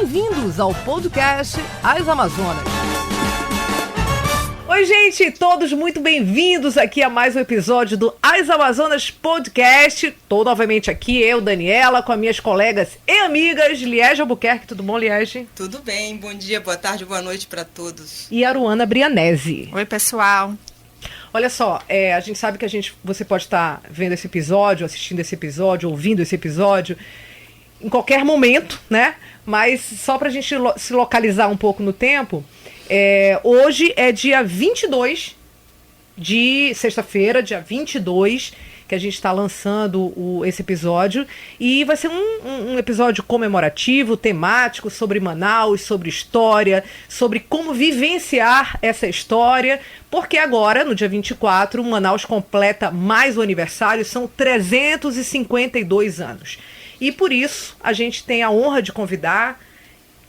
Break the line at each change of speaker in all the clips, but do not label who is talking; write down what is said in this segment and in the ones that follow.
Bem-vindos ao podcast As Amazonas. Oi, gente, todos muito bem-vindos aqui a mais um episódio do As Amazonas Podcast. Estou novamente aqui, eu, Daniela, com as minhas colegas e amigas, Liege Albuquerque. Tudo bom, Liege?
Tudo bem, bom dia, boa tarde, boa noite para todos.
E a Aruana Brianese.
Oi, pessoal.
Olha só, a gente sabe que você pode estar vendo esse episódio, assistindo esse episódio, ouvindo esse episódio em qualquer momento, né? Mas só pra gente se localizar um pouco no tempo, hoje é dia 22 de sexta-feira, dia 22, que a gente está lançando esse episódio. E vai ser um episódio comemorativo, temático, sobre Manaus, sobre história, sobre como vivenciar essa história. Porque agora, no dia 24, Manaus completa mais um aniversário, são 352 anos. E por isso, a gente tem a honra de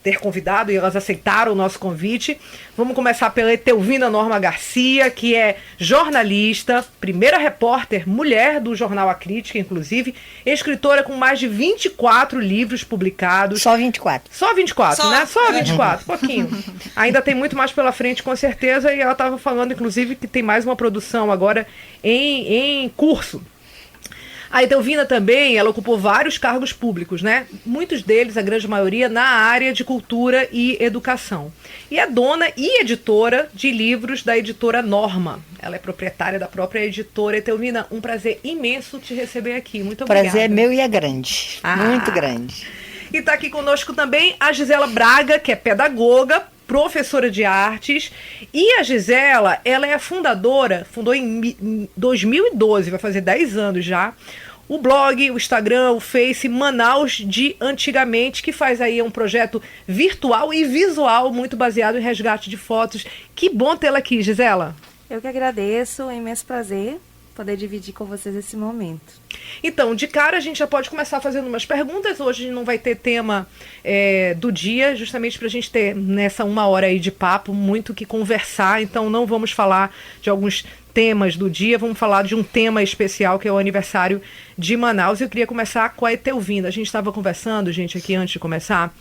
ter convidado, e elas aceitaram o nosso convite. Vamos começar pela Etelvina Norma Garcia, que é jornalista, primeira repórter mulher do jornal A Crítica, inclusive, escritora com mais de 24 livros publicados.
Só 24.
Só 24, né? Só 24, pouquinho. Ainda tem muito mais pela frente, com certeza, e ela estava falando, inclusive, que tem mais uma produção agora em curso. A Etelvina também, ela ocupou vários cargos públicos, né? Muitos deles, a grande maioria, na área de cultura e educação. E é dona e editora de livros da editora Norma. Ela é proprietária da própria editora. Etelvina, um prazer imenso te receber aqui. Muito obrigada.
Prazer é meu e é grande. Muito grande.
E está aqui conosco também a Gisela Braga, que é pedagoga, professora de artes, e a Gisela, ela é a fundou em 2012, vai fazer 10 anos já, o blog, o Instagram, o Face, Manaus de Antigamente, que faz aí um projeto virtual e visual muito baseado em resgate de fotos. Que bom tê-la aqui, Gisela.
Eu que agradeço, é um imenso prazer poder dividir com vocês esse momento.
Então, de cara a gente já pode começar fazendo umas perguntas. Hoje não vai ter tema do dia, justamente para a gente ter nessa uma hora aí de papo muito o que conversar. Então não vamos falar de alguns temas do dia, vamos falar de um tema especial que é o aniversário de Manaus. Eu queria começar com a Etelvina. A gente estava conversando, gente, aqui antes de começar,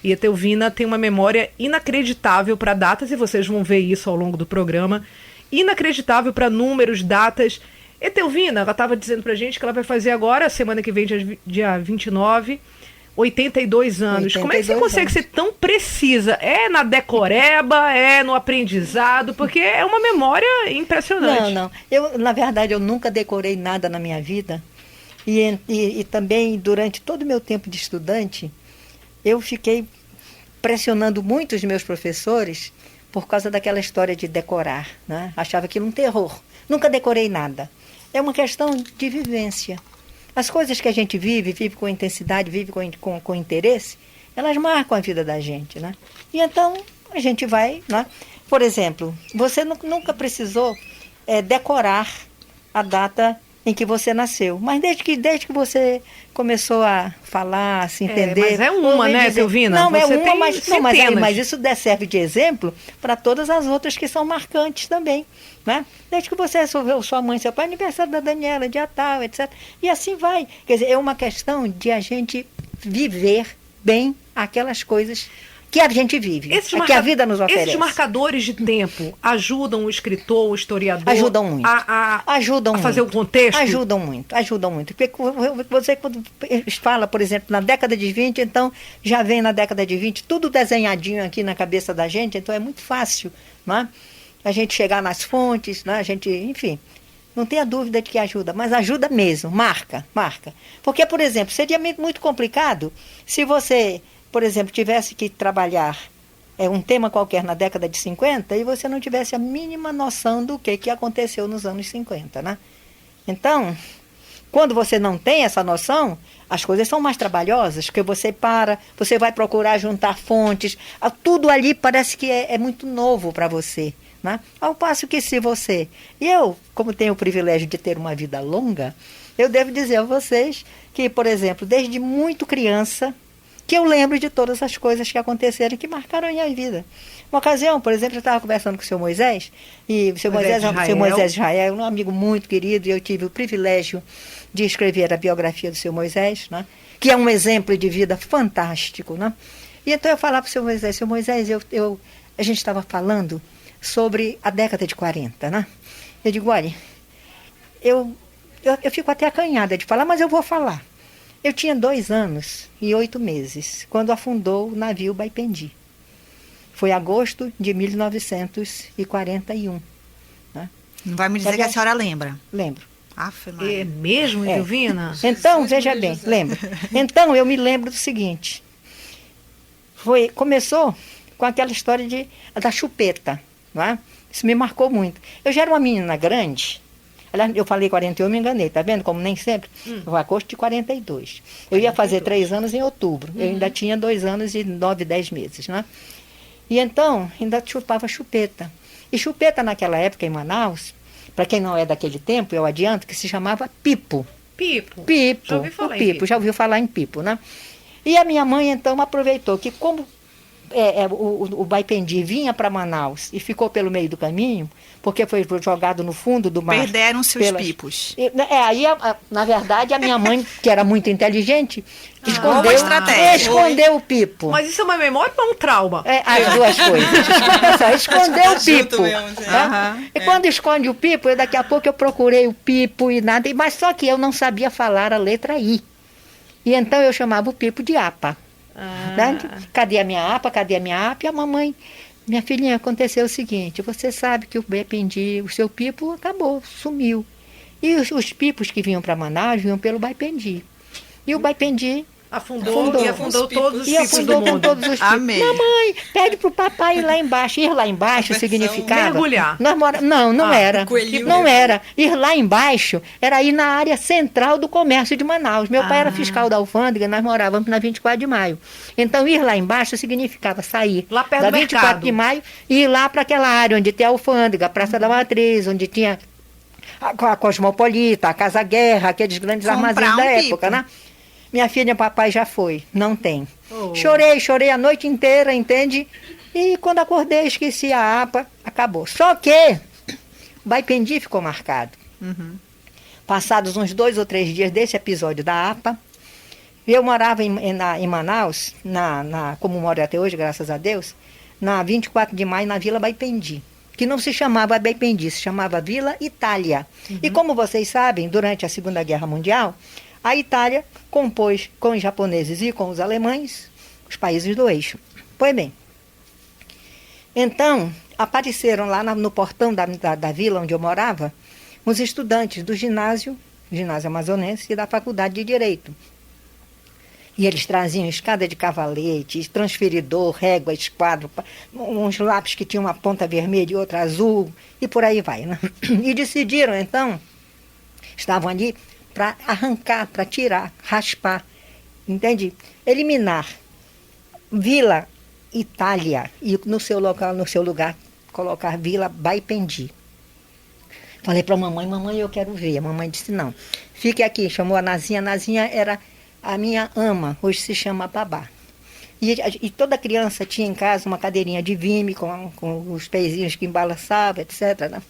e a Etelvina tem uma memória inacreditável para datas, e vocês vão ver isso ao longo do programa. Inacreditável para números, datas. Etelvina, ela estava dizendo pra gente que ela vai fazer agora, semana que vem, dia 29, 82 anos. 82 Como é que você consegue ser tão precisa? É na decoreba, é no aprendizado? Porque é uma memória impressionante.
Não. Na verdade, eu nunca decorei nada na minha vida. E também, durante todo o meu tempo de estudante, eu fiquei pressionando muito os meus professores por causa daquela história de decorar, né? Achava aquilo um terror. Nunca decorei nada. É uma questão de vivência. As coisas que a gente vive com intensidade, vive com interesse, elas marcam a vida da gente, né? E então a gente vai, né? Por exemplo, você nunca precisou decorar a data em que você nasceu. Mas desde que você começou a falar, a se entender...
Mas é uma, né, Etelvina?
Não,
você
é uma, mas isso serve de exemplo para todas as outras que são marcantes também, né? Desde que você resolveu sua mãe, seu pai, aniversário da Daniela, dia tal, etc. E assim vai. Quer dizer, é uma questão de a gente viver bem aquelas coisas que a gente vive, que a vida nos oferece.
Esses marcadores de tempo ajudam o escritor, o historiador...
Ajudam muito.
A fazer o contexto?
Ajudam muito. Porque você, quando fala, por exemplo, na década de 20, então já vem na década de 20 tudo desenhadinho aqui na cabeça da gente, então é muito fácil, né? A gente chegar nas fontes, né? A gente, enfim, não tenha dúvida de que ajuda, mas ajuda mesmo, marca. Porque, por exemplo, seria muito complicado se você, por exemplo, tivesse que trabalhar um tema qualquer na década de 50 e você não tivesse a mínima noção do que aconteceu nos anos 50, né? Então, quando você não tem essa noção, as coisas são mais trabalhosas, porque você vai procurar juntar fontes, tudo ali parece que é muito novo para você, né? Ao passo que se você... E eu, como tenho o privilégio de ter uma vida longa, eu devo dizer a vocês que, por exemplo, desde muito criança, que eu lembro de todas as coisas que aconteceram e que marcaram a minha vida. Uma ocasião, por exemplo, eu estava conversando com o seu Moisés, e o seu Moisés Israel é um amigo muito querido, e eu tive o privilégio de escrever a biografia do seu Moisés, né? Que é um exemplo de vida fantástico, né? E então eu falava para o seu Moisés, a gente estava falando sobre a década de 40, né? Eu digo, olha, eu fico até acanhada de falar, mas eu vou falar. Eu tinha 2 anos e 8 meses, quando afundou o navio Baipendi. Foi agosto de 1941. Né?
Não vai me dizer que a senhora lembra?
Lembro.
Afe, Maria.
É mesmo, Edelvina?
Então, veja bem, lembro. Então, eu me lembro do seguinte. Começou com aquela história da chupeta. Não é? Isso me marcou muito. Eu já era uma menina grande. Aliás, eu falei 41, me enganei, tá vendo? Como nem sempre. Foi agosto de 42. Eu ia fazer 3 anos em outubro. Eu ainda tinha 2 anos e 9, 10 meses, né? E então, ainda chupava chupeta. E chupeta naquela época em Manaus, para quem não é daquele tempo, eu adianto, que se chamava pipo.
Pipo.
Pipo.
Já ouvi falar em
pipo.
pipo.
Já ouviu falar em pipo, né? E a minha mãe, então, aproveitou que como o Baipendi vinha para Manaus e ficou pelo meio do caminho, porque foi jogado no fundo do mar.
Perderam seus pipos.
Aí, na verdade, a minha mãe, que era muito inteligente,
boa estratégia.
escondeu o pipo.
Mas isso é uma memória ou um trauma?
As duas coisas. Escondeu o pipo.
mesmo, gente.
E quando esconde o pipo, daqui a pouco eu procurei o pipo e nada, mas só que eu não sabia falar a letra I. E então eu chamava o pipo de apa. Né? Cadê a minha apa? Cadê a minha apa? E a mamãe, minha filhinha, aconteceu o seguinte, você sabe que o Baipendi, o seu pipo acabou, sumiu. E os pipos que vinham para Manaus vinham pelo Baipendi. E o Baipendi
Afundou todos os
e
pipos do
afundou com
mundo.
todos os pipos.
Amei.
Mamãe, pede pro papai ir lá embaixo. Ir lá embaixo significava...
Mergulhar.
Não era.
coelhinho
Não
mesmo.
era. Ir lá embaixo era ir na área central do comércio de Manaus. Meu pai era fiscal da alfândega, nós morávamos na 24 de maio. Então, ir lá embaixo significava sair
Lá perto
da
do
24
mercado.
de maio e ir lá para aquela área onde tem a alfândega, a Praça da Matriz, onde tinha a Cosmopolita, a Casa Guerra, aqueles grandes
Comprar
armazéns da
um
época,
pipo.
né? Minha filha, papai já foi. Não tem.
Oh.
Chorei a noite inteira, entende? E quando acordei, esqueci a apa, acabou. Só que o Baipendi ficou marcado. Passados uns 2 ou 3 dias desse episódio da apa, eu morava em Manaus, como moro até hoje, graças a Deus, na 24 de maio, na Vila Baipendi, que não se chamava Baipendi, se chamava Vila Itália. E como vocês sabem, durante a Segunda Guerra Mundial, a Itália compôs com os japoneses e com os alemães os países do eixo. Pois bem, então apareceram lá no portão da vila onde eu morava, os estudantes do ginásio amazonense e da faculdade de Direito. E eles traziam escada de cavalete, transferidor, régua, esquadro, uns lápis que tinham uma ponta vermelha e outra azul, e por aí vai, né? E decidiram, então, estavam ali para arrancar, para tirar, raspar, entende? Eliminar Vila Itália e no seu lugar, colocar Vila Baipendi. Falei para a mamãe, eu quero ver. A mamãe disse, não, fique aqui, chamou a Nazinha. A Nazinha era a minha ama, hoje se chama babá. E toda criança tinha em casa uma cadeirinha de vime com os pezinhos que embalançavam, etc., né?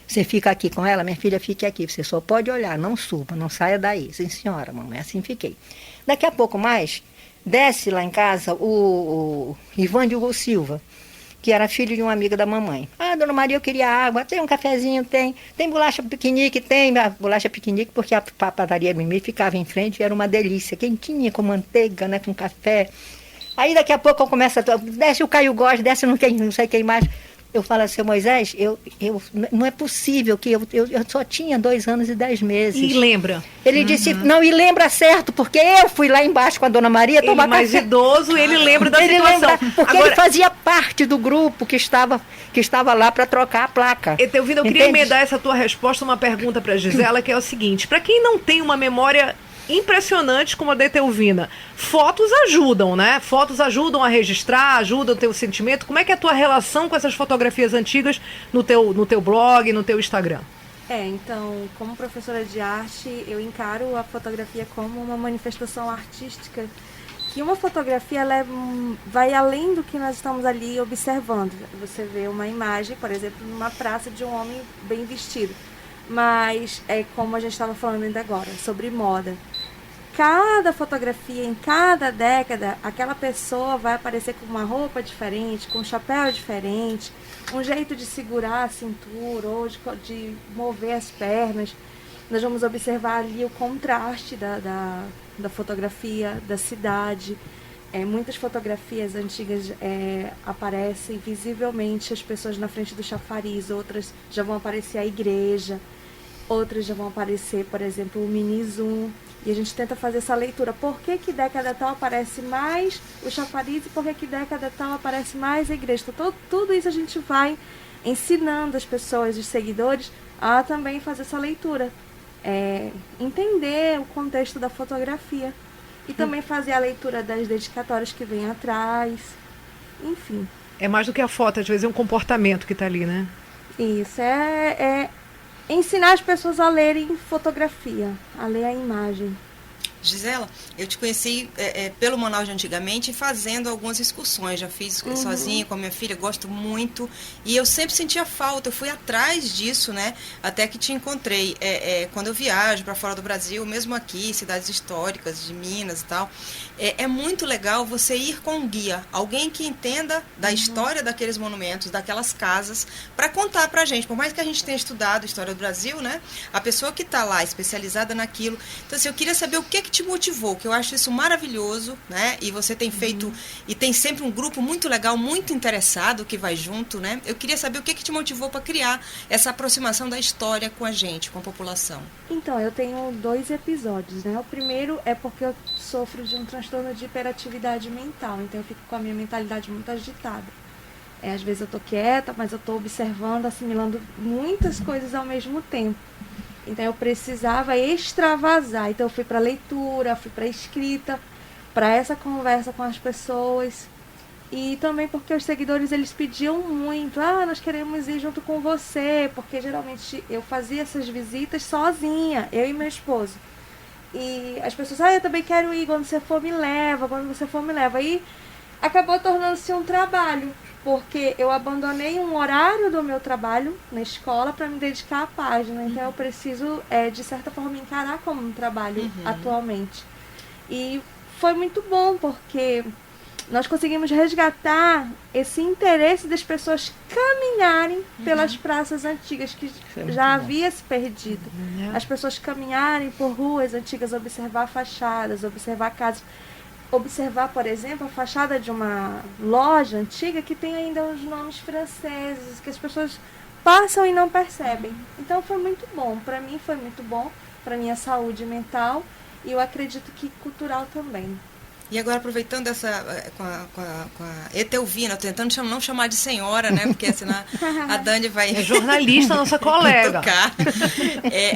Você fica aqui com ela, minha filha, fique aqui. Você só pode olhar, não suba, não saia daí. Sim, senhora, mamãe, assim fiquei. Daqui a pouco mais, desce lá em casa o Ivan Diogo Silva, que era filho de uma amiga da mamãe. Ah, dona Maria, eu queria água, tem um cafezinho, tem bolacha piquenique, tem a bolacha piquenique, porque a padaria Mimi ficava em frente e era uma delícia, quentinha, com manteiga, né, com café. Aí daqui a pouco eu começo desce o Caio Góes, desce não sei quem mais. Eu falo assim, Moisés, não é possível que eu só tinha 2 anos e 10 meses.
E lembra?
Ele disse, não, e lembra certo, porque eu fui lá embaixo com a dona Maria tomar
Ele mais
café.
idoso, ele lembra da
Ele
situação.
lembra, porque ele fazia parte do grupo que estava lá para trocar a placa.
Etelvina, eu queria emendar essa tua resposta uma pergunta para Gisela, que é o seguinte, para quem não tem uma memória impressionante como a da Etelvina, fotos ajudam, né? Fotos ajudam a registrar, ajudam o teu sentimento. Como é que é a tua relação com essas fotografias antigas no teu blog, no teu Instagram?
Então, como professora de arte, eu encaro a fotografia como uma manifestação artística, que uma fotografia vai além do que nós estamos ali observando. Você vê uma imagem, por exemplo, numa praça de um homem bem vestido, mas é como a gente estava falando ainda agora, sobre moda. cada fotografia, em cada década, aquela pessoa vai aparecer com uma roupa diferente, com um chapéu diferente, um jeito de segurar a cintura ou de mover as pernas. Nós vamos observar ali o contraste da fotografia, da cidade. Muitas fotografias antigas aparecem visivelmente as pessoas na frente do chafariz, outras já vão aparecer a igreja, outras já vão aparecer, por exemplo, o mini zoom. E a gente tenta fazer essa leitura. Por que década tal aparece mais o chafariz e por que década tal aparece mais a igreja? Então, tudo isso a gente vai ensinando as pessoas, os seguidores, a também fazer essa leitura. Entender o contexto da fotografia. E também fazer a leitura das dedicatórias que vem atrás. Enfim.
É mais do que a foto, às vezes é um comportamento que está ali, né?
Isso, ensinar as pessoas a lerem fotografia, a ler a imagem.
Gisela, eu te conheci pelo Manaus de antigamente fazendo algumas excursões. Já fiz sozinha com a minha filha, gosto muito. E eu sempre sentia falta, eu fui atrás disso, né? Até que te encontrei. Quando eu viajo para fora do Brasil, mesmo aqui, cidades históricas de Minas e tal, é muito legal você ir com um guia, alguém que entenda da história daqueles monumentos, daquelas casas, para contar pra gente. Por mais que a gente tenha estudado a história do Brasil, né? A pessoa que está lá, especializada naquilo. Então, assim, eu queria saber o que te motivou, que eu acho isso maravilhoso, né? E você tem feito, e tem sempre um grupo muito legal, muito interessado que vai junto, né? Eu queria saber o que te motivou para criar essa aproximação da história com a gente, com a população.
Então, eu tenho 2 episódios, né? O primeiro é porque eu sofro de um transtorno de hiperatividade mental, então eu fico com a minha mentalidade muito agitada. Às vezes eu tô quieta, mas eu tô observando, assimilando muitas coisas ao mesmo tempo. Então eu precisava extravasar. Então eu fui para leitura, fui para escrita, para essa conversa com as pessoas. E também porque os seguidores, eles pediam muito. Nós queremos ir junto com você. Porque geralmente eu fazia essas visitas sozinha, eu e meu esposo. E as pessoas, eu também quero ir, quando você for me leva, quando você for me leva. E acabou tornando-se um trabalho. Porque eu abandonei um horário do meu trabalho na escola para me dedicar à página. Então eu preciso, de certa forma, encarar como um trabalho atualmente. E foi muito bom, porque nós conseguimos resgatar esse interesse das pessoas caminharem pelas praças antigas, que já havia se perdido. As pessoas caminharem por ruas antigas, observar fachadas, observar casas. Observar, por exemplo, a fachada de uma loja antiga que tem ainda os nomes franceses, que as pessoas passam e não percebem. Então foi muito bom, para mim foi muito bom, para minha saúde mental e eu acredito que cultural também.
E agora, aproveitando com a Etelvina, tentando não chamar de senhora, né? Porque senão a Dani vai...
É jornalista, nossa colega.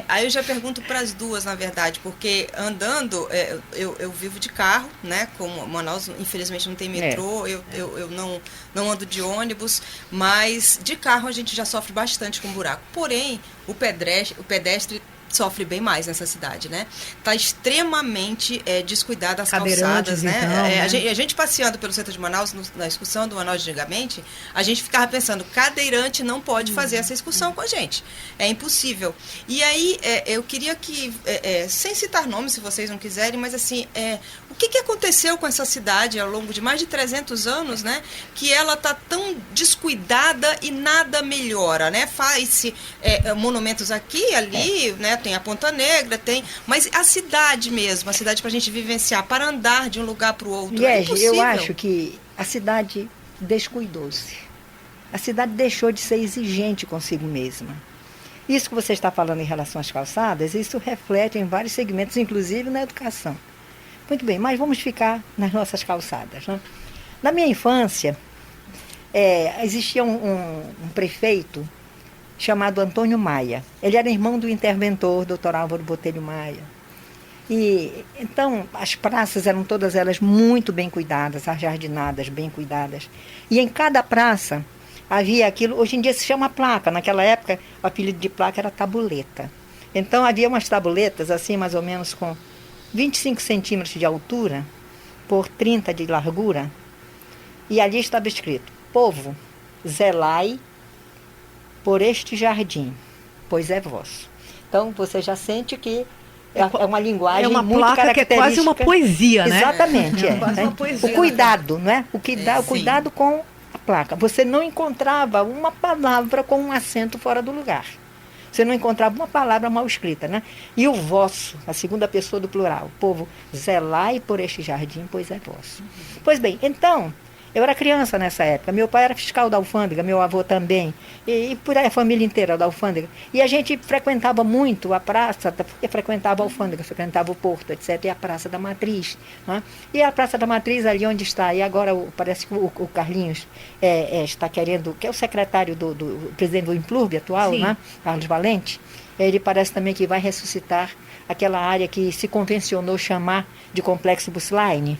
Aí eu já pergunto para as duas, na verdade, porque andando, eu vivo de carro, né? Como Manaus, infelizmente, não tem metrô, eu não ando de ônibus, mas de carro a gente já sofre bastante com buraco. Porém, o pedestre sofre bem mais nessa cidade, né? Está extremamente descuidada as calçadas, né?
Então,
a gente passeando pelo centro de Manaus, na excursão do Manaus de antigamente, a gente ficava pensando, cadeirante não pode fazer essa excursão com a gente. É impossível. E aí, eu queria que, sem citar nomes, se vocês não quiserem, mas assim, o que aconteceu com essa cidade ao longo de mais de 300 anos, né? Que ela está tão descuidada e nada melhora, né? Faz-se monumentos aqui e ali, né? Tem a Ponta Negra, mas a cidade mesmo, a cidade para a gente vivenciar, para andar de um lugar para o outro, é impossível.
Eu acho que a cidade descuidou-se. A cidade deixou de ser exigente consigo mesma. Isso que você está falando em relação às calçadas, isso reflete em vários segmentos, inclusive na educação. Muito bem, mas vamos ficar nas nossas calçadas, né? Na minha infância, existia um prefeito chamado Antônio Maia. Ele era irmão do interventor, Dr. Álvaro Botelho Maia. E então as praças eram todas elas muito bem cuidadas, ajardinadas, bem cuidadas. E em cada praça havia aquilo, hoje em dia se chama placa, naquela época o apelido de placa era tabuleta. Então havia umas tabuletas assim mais ou menos com 25 centímetros de altura por 30 de largura. E ali estava escrito: povo, zelai por este jardim, pois é vosso. Então você já sente que É uma linguagem
É uma
muito
placa que é quase uma poesia, né?
Exatamente.
Quase uma poesia,
O cuidado, não é? O
sim.
cuidado com a placa. Você não encontrava uma palavra com um acento fora do lugar. Você não encontrava uma palavra mal escrita, né? E o vosso, a segunda pessoa do plural, povo, zelai por este jardim, pois é vosso. Pois bem, então, eu era criança nessa época. Meu pai era fiscal da alfândega, meu avô também. E por aí a família inteira da alfândega. E a gente frequentava muito a praça, frequentava a alfândega, frequentava o porto, etc. E a Praça da Matriz. Né? E a Praça da Matriz, ali onde está, e agora parece que o Carlinhos está querendo, que é o secretário do presidente do Implurb atual, né? Carlos Valente, ele parece também que vai ressuscitar aquela área que se convencionou chamar de Complexo Busline.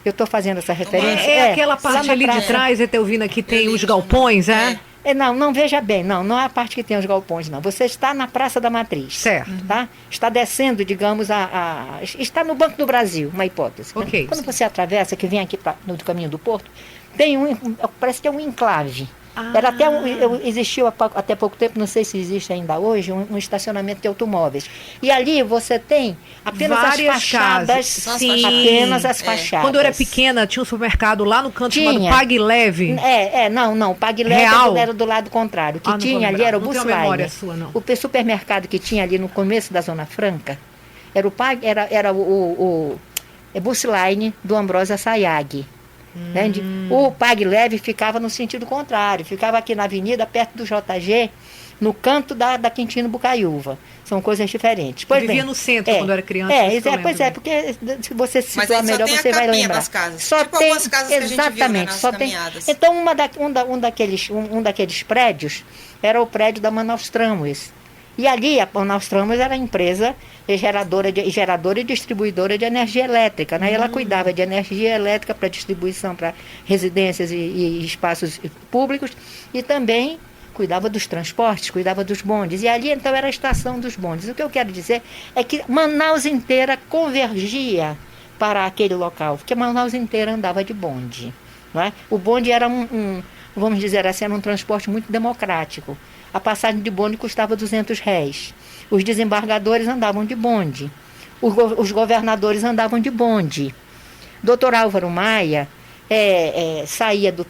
Eu estou fazendo essa referência.
É aquela parte ali de trás, Etelvina, aqui tem os galpões, é?
Não veja bem, não é a parte que tem os galpões, não. Você está na Praça da Matriz.
Certo.
Tá? Está descendo, digamos, está no Banco do Brasil, uma hipótese.
Ok.
Né? Quando você atravessa, que vem aqui no caminho do Porto, tem parece que é um enclave. Era até existiu até pouco tempo, não sei se existe ainda hoje, um estacionamento de automóveis. E ali você tem apenas
várias
as fachadas.
Sim.
Apenas as fachadas.
Quando eu era pequena, tinha um supermercado lá no canto chamado Pague Leve.
Não, o Pague Leve era do lado contrário. O que tinha ali era o Busline.
Não tenho memória sua, não.
O supermercado que tinha ali no começo da Zona Franca era o Busline do Ambrósio Sayag. Entende? O Pague Leve ficava no sentido contrário, ficava aqui na avenida, perto do JG, no canto da Quintino Bucaiúva. São coisas diferentes.
Eu vivia no centro quando eu era criança.
Porque se você se situar melhor,
tem
você vai lembrar.
Das casas.
Só
tipo
tem,
algumas casas que
exatamente,
a gente viu, né,
só tem.
caminhadas.
Então, um daqueles prédios era o prédio da Manaus Tramways. E ali a Manaus Tramways era a empresa geradora e distribuidora de energia elétrica. Né? Ela cuidava de energia elétrica para distribuição para residências e espaços públicos e também cuidava dos transportes, cuidava dos bondes. E ali então era a estação dos bondes. O que eu quero dizer é que Manaus inteira convergia para aquele local, porque Manaus inteira andava de bonde. Não é? O bonde era vamos dizer assim, era um transporte muito democrático. A passagem de bonde custava R$200. Os desembargadores andavam de bonde. Os governadores andavam de bonde. Dr. Álvaro Maia saía do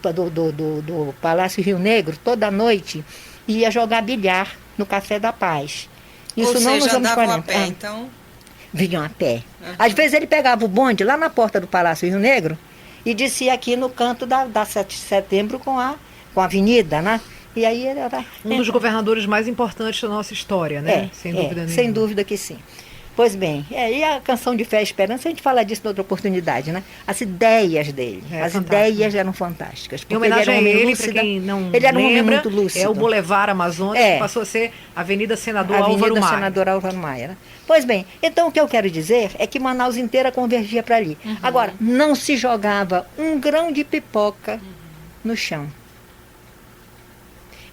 Palácio Rio Negro toda noite e ia jogar bilhar no Café da Paz. Isso
Ou
não
seja,
nos anos
andavam
40.
a pé, então...
Vinham a pé. Às vezes ele pegava o bonde lá na porta do Palácio Rio Negro e descia aqui no canto da 7 de setembro com a avenida, né? E aí ele era
um dos governadores mais importantes da nossa história, né? Sem dúvida nenhuma.
Sem dúvida que sim. Pois bem, e a canção de Fé e Esperança, a gente fala disso em outra oportunidade, né? As ideias dele, ideias eram fantásticas.
Em homenagem a ele, para quem não
ele era
lembra,
um homem muito lúcido.
É o Boulevard Amazonas, que passou a ser Avenida Senador Álvaro Maia.
Senador Álvaro Maia, né? Pois bem, então o que eu quero dizer é que Manaus inteira convergia para ali. Agora, não se jogava um grão de pipoca no chão.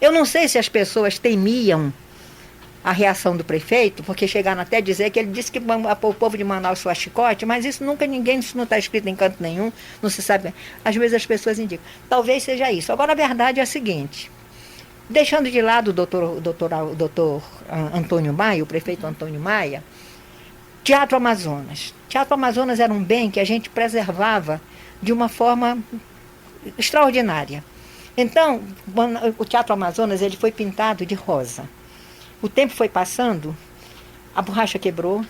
Eu não sei se as pessoas temiam a reação do prefeito, porque chegaram até a dizer que ele disse que o povo de Manaus sua chicote, mas isso isso não está escrito em canto nenhum, não se sabe. Às vezes as pessoas indicam. Talvez seja isso. Agora, a verdade é a seguinte, deixando de lado o doutor Antônio Maia, o prefeito Antônio Maia, Teatro Amazonas. Teatro Amazonas era um bem que a gente preservava de uma forma extraordinária. Então, o Teatro Amazonas ele foi pintado de rosa. O tempo foi passando, a borracha quebrou,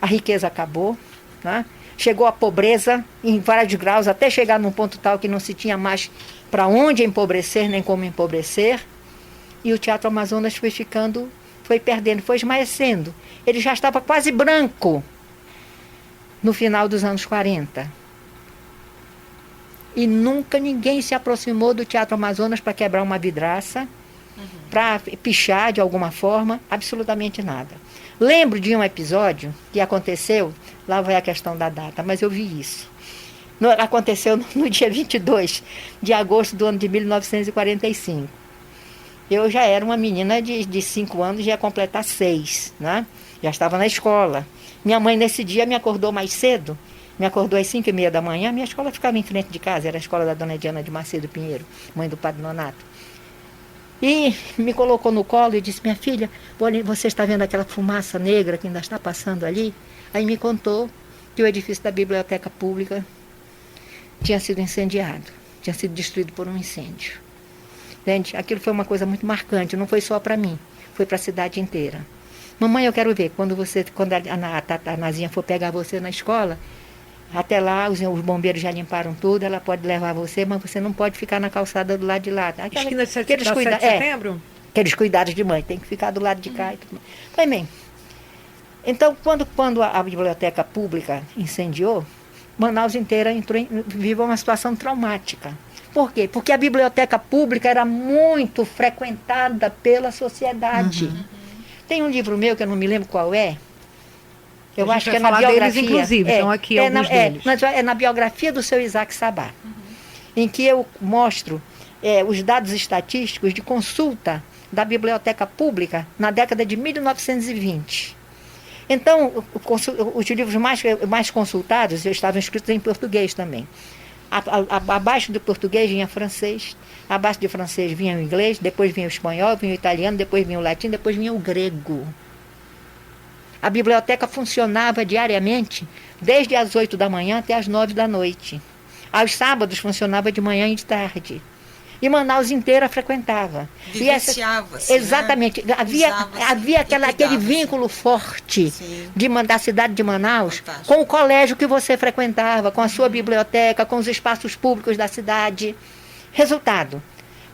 a riqueza acabou, né? Chegou a pobreza em vários graus, até chegar num ponto tal que não se tinha mais para onde empobrecer, nem como empobrecer. E o Teatro Amazonas foi perdendo, foi esmaecendo. Ele já estava quase branco no final dos anos 40. E nunca ninguém se aproximou do Teatro Amazonas para quebrar uma vidraça, para pichar de alguma forma, absolutamente nada. Lembro de um episódio que aconteceu, lá vai a questão da data, mas eu vi isso. Aconteceu no dia 22 de agosto do ano de 1945. Eu já era uma menina de 5 anos, já ia completar 6, né? Já estava na escola. Minha mãe, nesse dia, me acordou mais cedo, me acordou às 5h30 da manhã, minha escola ficava em frente de casa, era a escola da dona Diana de Macedo Pinheiro, mãe do padre Nonato. E me colocou no colo e disse, minha filha, você está vendo aquela fumaça negra que ainda está passando ali? Aí me contou que o edifício da Biblioteca Pública tinha sido incendiado, tinha sido destruído por um incêndio. Entende? Aquilo foi uma coisa muito marcante, não foi só para mim, foi para a cidade inteira. Mamãe, eu quero ver, quando a Nazinha for pegar você na escola, até lá os bombeiros já limparam tudo, ela pode levar você, mas você não pode ficar na calçada do lado de lá.
Esquina de 7 de setembro?
Aqueles cuidados de mãe, tem que ficar do lado de cá. E tudo. Falei, bem, então quando a biblioteca pública incendiou, Manaus inteira viveu uma situação traumática. Por quê? Porque a biblioteca pública era muito frequentada pela sociedade. Uhum. Tem um livro meu, que eu não me lembro qual é, eu acho que é na biografia. Deles,
inclusive, estão aqui alguns deles.
É na biografia do seu Isaac Sabá, em que eu mostro os dados estatísticos de consulta da biblioteca pública na década de 1920. Então, os livros mais consultados, estavam escritos em português também. Abaixo do português vinha francês, abaixo do francês vinha o inglês, depois vinha o espanhol, vinha o italiano, depois vinha o latim, depois vinha o grego. A biblioteca funcionava diariamente, desde as 8 da manhã até as 9 da noite. Aos sábados funcionava de manhã e de tarde. E Manaus inteira frequentava.
Vivenciava-se,
exatamente. Né? Havia aquele vínculo forte da cidade de Manaus com o colégio que você frequentava, com a sua biblioteca, com os espaços públicos da cidade. Resultado,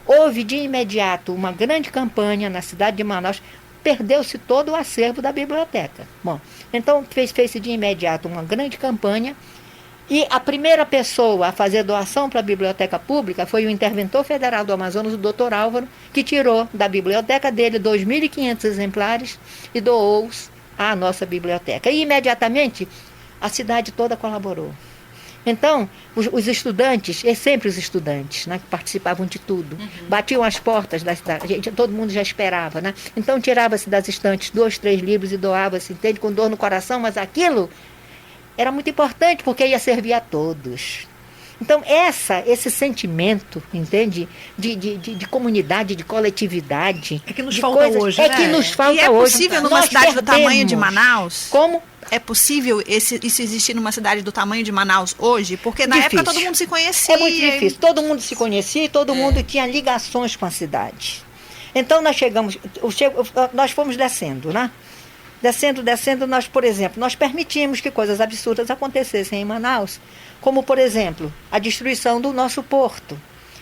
houve de imediato uma grande campanha na cidade de Manaus, perdeu-se todo o acervo da biblioteca. Bom, então fez-se de imediato uma grande campanha. E a primeira pessoa a fazer doação para a biblioteca pública foi o interventor federal do Amazonas, o Dr. Álvaro, que tirou da biblioteca dele 2.500 exemplares e doou-os à nossa biblioteca. E imediatamente a cidade toda colaborou. Então, os estudantes, e sempre os estudantes, né, que participavam de tudo, batiam as portas da cidade, todo mundo já esperava, né? Então tirava-se das estantes 2, 3 livros e doava-se, entende, com dor no coração, mas aquilo era muito importante, porque ia servir a todos. Então, esse sentimento, entende? De comunidade, de coletividade.
É que nos falta hoje, né?
É que nos falta hoje.
E é possível numa cidade do tamanho de Manaus?
Como?
É possível isso existir numa cidade do tamanho de Manaus hoje? Porque na época todo mundo se conhecia.
É muito difícil. Todo mundo se conhecia e todo mundo tinha ligações com a cidade. Então, nós fomos descendo, né? Descendo, nós, por exemplo, nós permitimos que coisas absurdas acontecessem em Manaus, como, por exemplo, a destruição do nosso porto.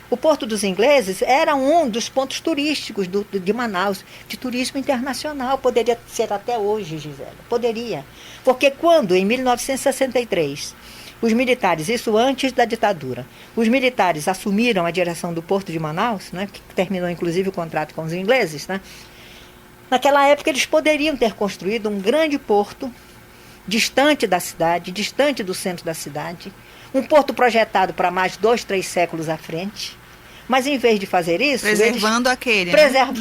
O Porto dos Ingleses era um dos pontos turísticos de Manaus, de turismo internacional. Poderia ser até hoje, Gisela, poderia. Porque quando, em 1963, os militares, isso antes da ditadura, os militares assumiram a direção do Porto de Manaus, né, que terminou inclusive o contrato com os ingleses, né? Naquela época, eles poderiam ter construído um grande porto, distante da cidade, distante do centro da cidade, um porto projetado para mais 2, 3 séculos à frente, mas em vez de fazer isso...
Preservando aquele,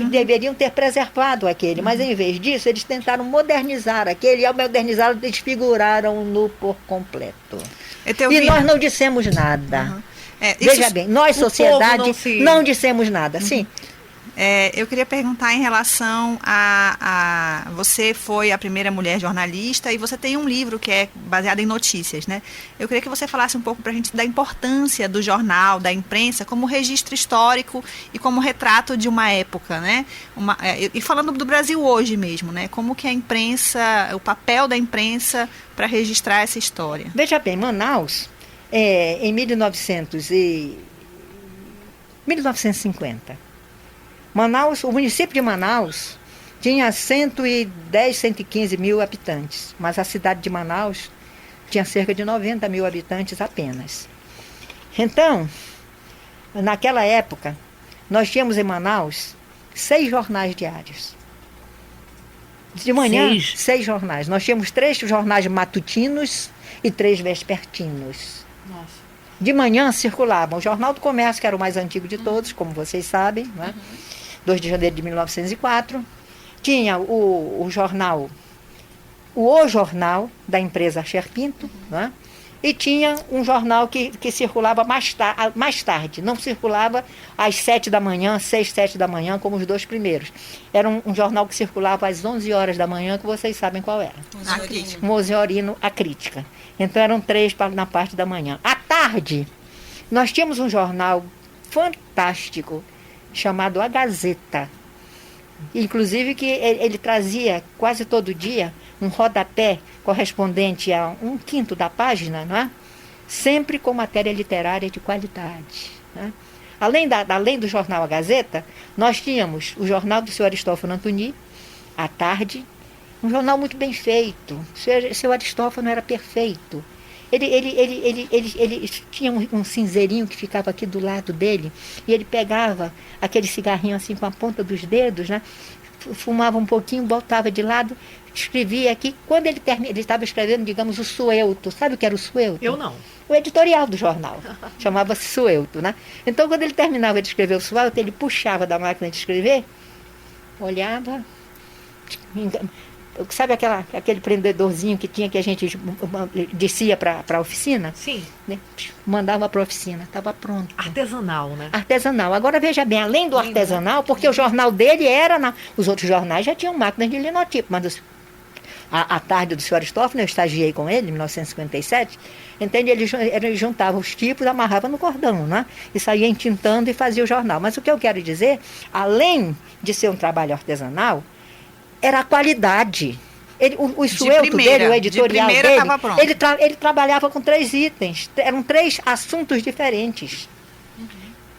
deveriam ter preservado aquele, mas em vez disso, eles tentaram modernizar aquele, e ao modernizá-lo, desfiguraram-no por completo. E nós não dissemos nada. Veja bem, nós, sociedade, não dissemos nada. Sim.
Eu queria perguntar em relação a você foi a primeira mulher jornalista e você tem um livro que é baseado em notícias, né? Eu queria que você falasse um pouco para a gente da importância do jornal, da imprensa, como registro histórico e como retrato de uma época, né? E falando do Brasil hoje mesmo, né? Como que a imprensa, o papel da imprensa para registrar essa história.
Veja bem, Manaus, em 1950, Manaus, o município de Manaus tinha 110, 115 mil habitantes, mas a cidade de Manaus tinha cerca de 90 mil habitantes apenas. Então, naquela época, nós tínhamos em Manaus 6 jornais diários. De manhã, 6 jornais. Nós tínhamos 3 jornais matutinos e 3 vespertinos.
Nossa.
De manhã circulavam o Jornal do Comércio, que era o mais antigo de todos, como vocês sabem, né? 2 de janeiro de 1904, tinha o jornal da empresa Cher Pinto, né? e tinha um jornal que circulava mais tarde, não circulava às 7 da manhã, 6, 7 da manhã, como os dois primeiros. Era um jornal que circulava às 11 horas da manhã, que vocês sabem qual era. Moseorino, a Crítica. Então eram 3 na parte da manhã. À tarde, nós tínhamos um jornal fantástico, chamado A Gazeta. Inclusive que ele trazia quase todo dia um rodapé correspondente a 1/5 da página, não é? Sempre com matéria literária de qualidade. Né? Além do jornal A Gazeta, nós tínhamos o jornal do Sr. Aristófano Antoni, à tarde, um jornal muito bem feito. O Sr. Aristófano era perfeito. Ele tinha um cinzeirinho que ficava aqui do lado dele, e ele pegava aquele cigarrinho assim com a ponta dos dedos, né? Fumava um pouquinho, botava de lado, escrevia aqui. Quando ele estava escrevendo, digamos, o suelto. Sabe o que era o suelto?
Eu não.
O editorial do jornal. Chamava-se suelto, né? Então, quando ele terminava de escrever o suelto, ele puxava da máquina de escrever, olhava... Sabe aquele prendedorzinho que tinha, que a gente descia para a oficina?
Sim.
Né? Mandava para a oficina, estava pronto.
Artesanal, né?
Artesanal. Agora veja bem, além do artesanal, porque o jornal dele era... Os outros jornais já tinham máquinas de linotipo, mas a tarde do Sr. Aristófano, eu estagiei com ele em 1957, entende? Ele juntava os tipos, amarrava no cordão, né? E saía entintando e fazia o jornal. Mas o que eu quero dizer, além de ser um trabalho artesanal, era a qualidade. O suelto dele, o editorial dele, ele trabalhava com 3 itens. Eram 3 assuntos diferentes.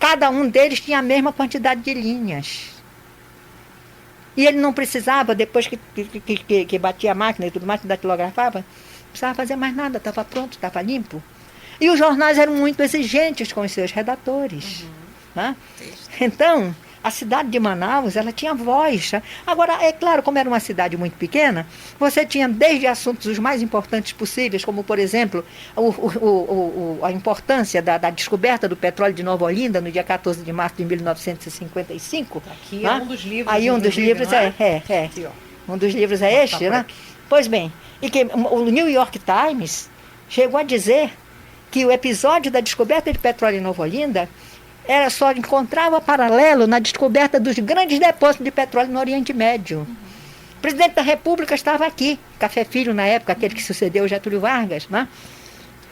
Cada um deles tinha a mesma quantidade de linhas. E ele não precisava, depois que batia a máquina e tudo mais, que datilografava, não precisava fazer mais nada, estava pronto, estava limpo. E os jornais eram muito exigentes com os seus redatores. Né? Então... A cidade de Manaus, ela tinha voz. Agora, é claro, como era uma cidade muito pequena, você tinha desde assuntos os mais importantes possíveis, como, por exemplo, a importância da descoberta do petróleo de Nova Olinda, no dia 14 de março de 1955.
Aqui é um dos livros.
Aí um dos livros
Aqui,
um dos livros é este, né? Pois bem, e que o New York Times chegou a dizer que o episódio da descoberta de petróleo em Nova Olinda só encontrava paralelo na descoberta dos grandes depósitos de petróleo no Oriente Médio. O presidente da República estava aqui, Café Filho na época, aquele que sucedeu Getúlio Vargas, né?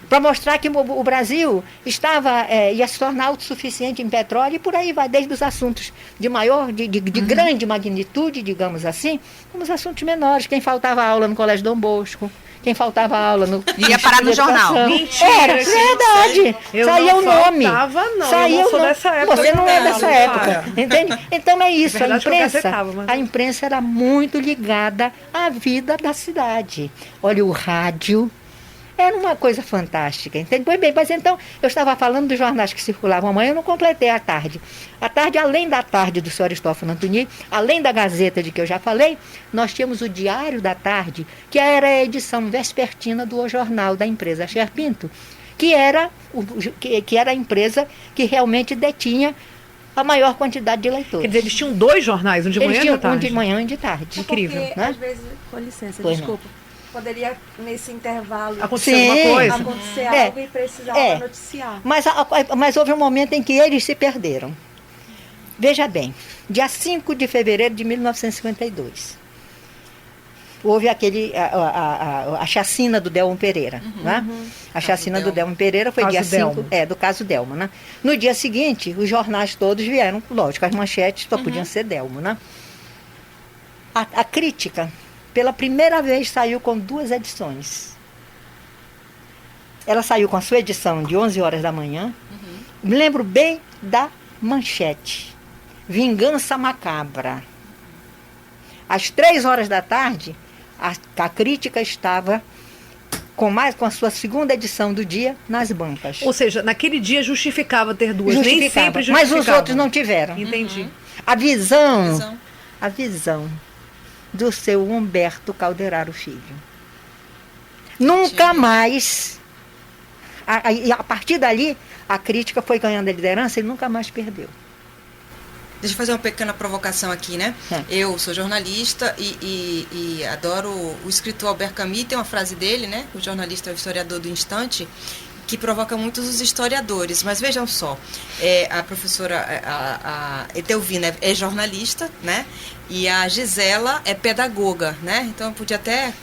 Para mostrar que o Brasil ia se tornar autossuficiente em petróleo, e por aí vai, desde os assuntos de grande magnitude, digamos assim, como os assuntos menores. Quem faltava aula no Colégio Dom Bosco, quem faltava aula no...
Ia parar no jornal.
Mentira,
era verdade. Saía o nome.
Eu não sou dessa época.
Você não é dessa época. Entende? Então é isso.
É verdade,
a imprensa era muito ligada à vida da cidade. Olha, o rádio era uma coisa fantástica, entende? Pois bem, mas então, eu estava falando dos jornais que circulavam amanhã, eu não completei a tarde. A tarde, além da tarde do Sr. Aristófano Antoni, além da Gazeta de que eu já falei, nós tínhamos o Diário da Tarde, que era a edição vespertina do O Jornal da empresa Scherpinto, que era a empresa que realmente detinha a maior quantidade de leitores.
Quer dizer, eles tinham 2 jornais, um de manhã e um de tarde.
Um de manhã e um de tarde.
Incrível.
Porque,
né?
às vezes, com licença,
Pois
desculpa. Poderia, nesse intervalo,
acontecer alguma coisa.
Acontecer algo e precisava noticiar.
Mas houve um momento em que eles se perderam. Veja bem, dia 5 de fevereiro de 1952, houve a chacina do Delmo Pereira. Né? A chacina do Delmo Pereira foi dia 5, do caso Delmo. Né? No dia seguinte, os jornais todos vieram, lógico, as manchetes só podiam ser Delmo. Né? A Crítica, pela primeira vez, saiu com 2 edições. Ela saiu com a sua edição de 11 horas da manhã. Me lembro bem da manchete. Vingança Macabra. Às 3 horas da tarde, a Crítica estava com a sua segunda edição do dia nas bancas.
Ou seja, naquele dia justificava ter 2, nem sempre justificava.
Mas os outros não tiveram.
Entendi.
A visão do seu Humberto Calderaro Filho. Nunca mais, a partir dali, a Crítica foi ganhando a liderança e nunca mais perdeu.
Deixa eu fazer uma pequena provocação aqui, né? Eu sou jornalista e adoro o escritor Albert Camus, tem uma frase dele, né? O jornalista é o historiador do instante, que provoca muitos os historiadores. Mas vejam só, a professora a Etelvina é jornalista, né? E a Gisela é pedagoga, né? Então eu podia até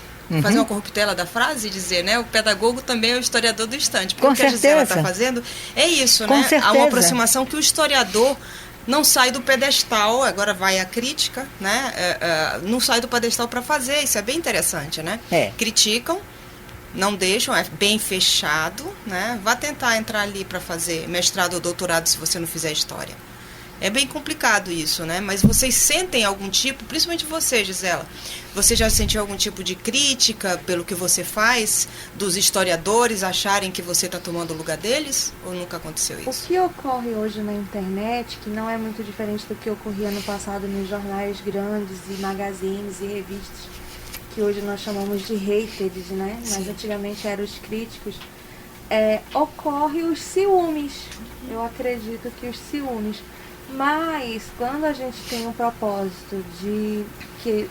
fazer uma corruptela da frase e dizer, né? O pedagogo também é o historiador do instante. Porque
Com
o que a
certeza.
Gisela está fazendo é isso,
Com
né?
certeza.
Há uma aproximação que o historiador não sai do pedestal, agora vai a crítica, né? Não sai do pedestal para fazer, isso é bem interessante, né? Criticam, não deixam, é bem fechado, né? Vá tentar entrar ali para fazer mestrado ou doutorado se você não fizer história. É bem complicado isso, né? Mas vocês sentem algum tipo, principalmente você, Gisela, você já sentiu algum tipo de crítica pelo que você faz, dos historiadores acharem que você está tomando o lugar deles? Ou nunca aconteceu isso?
O que ocorre hoje na internet, que não é muito diferente do que ocorria no passado nos jornais grandes e magazines e revistas, que hoje nós chamamos de haters, né? Mas antigamente eram os críticos, ocorre os ciúmes. Eu acredito que os ciúmes. Mas quando a gente tem um propósito de que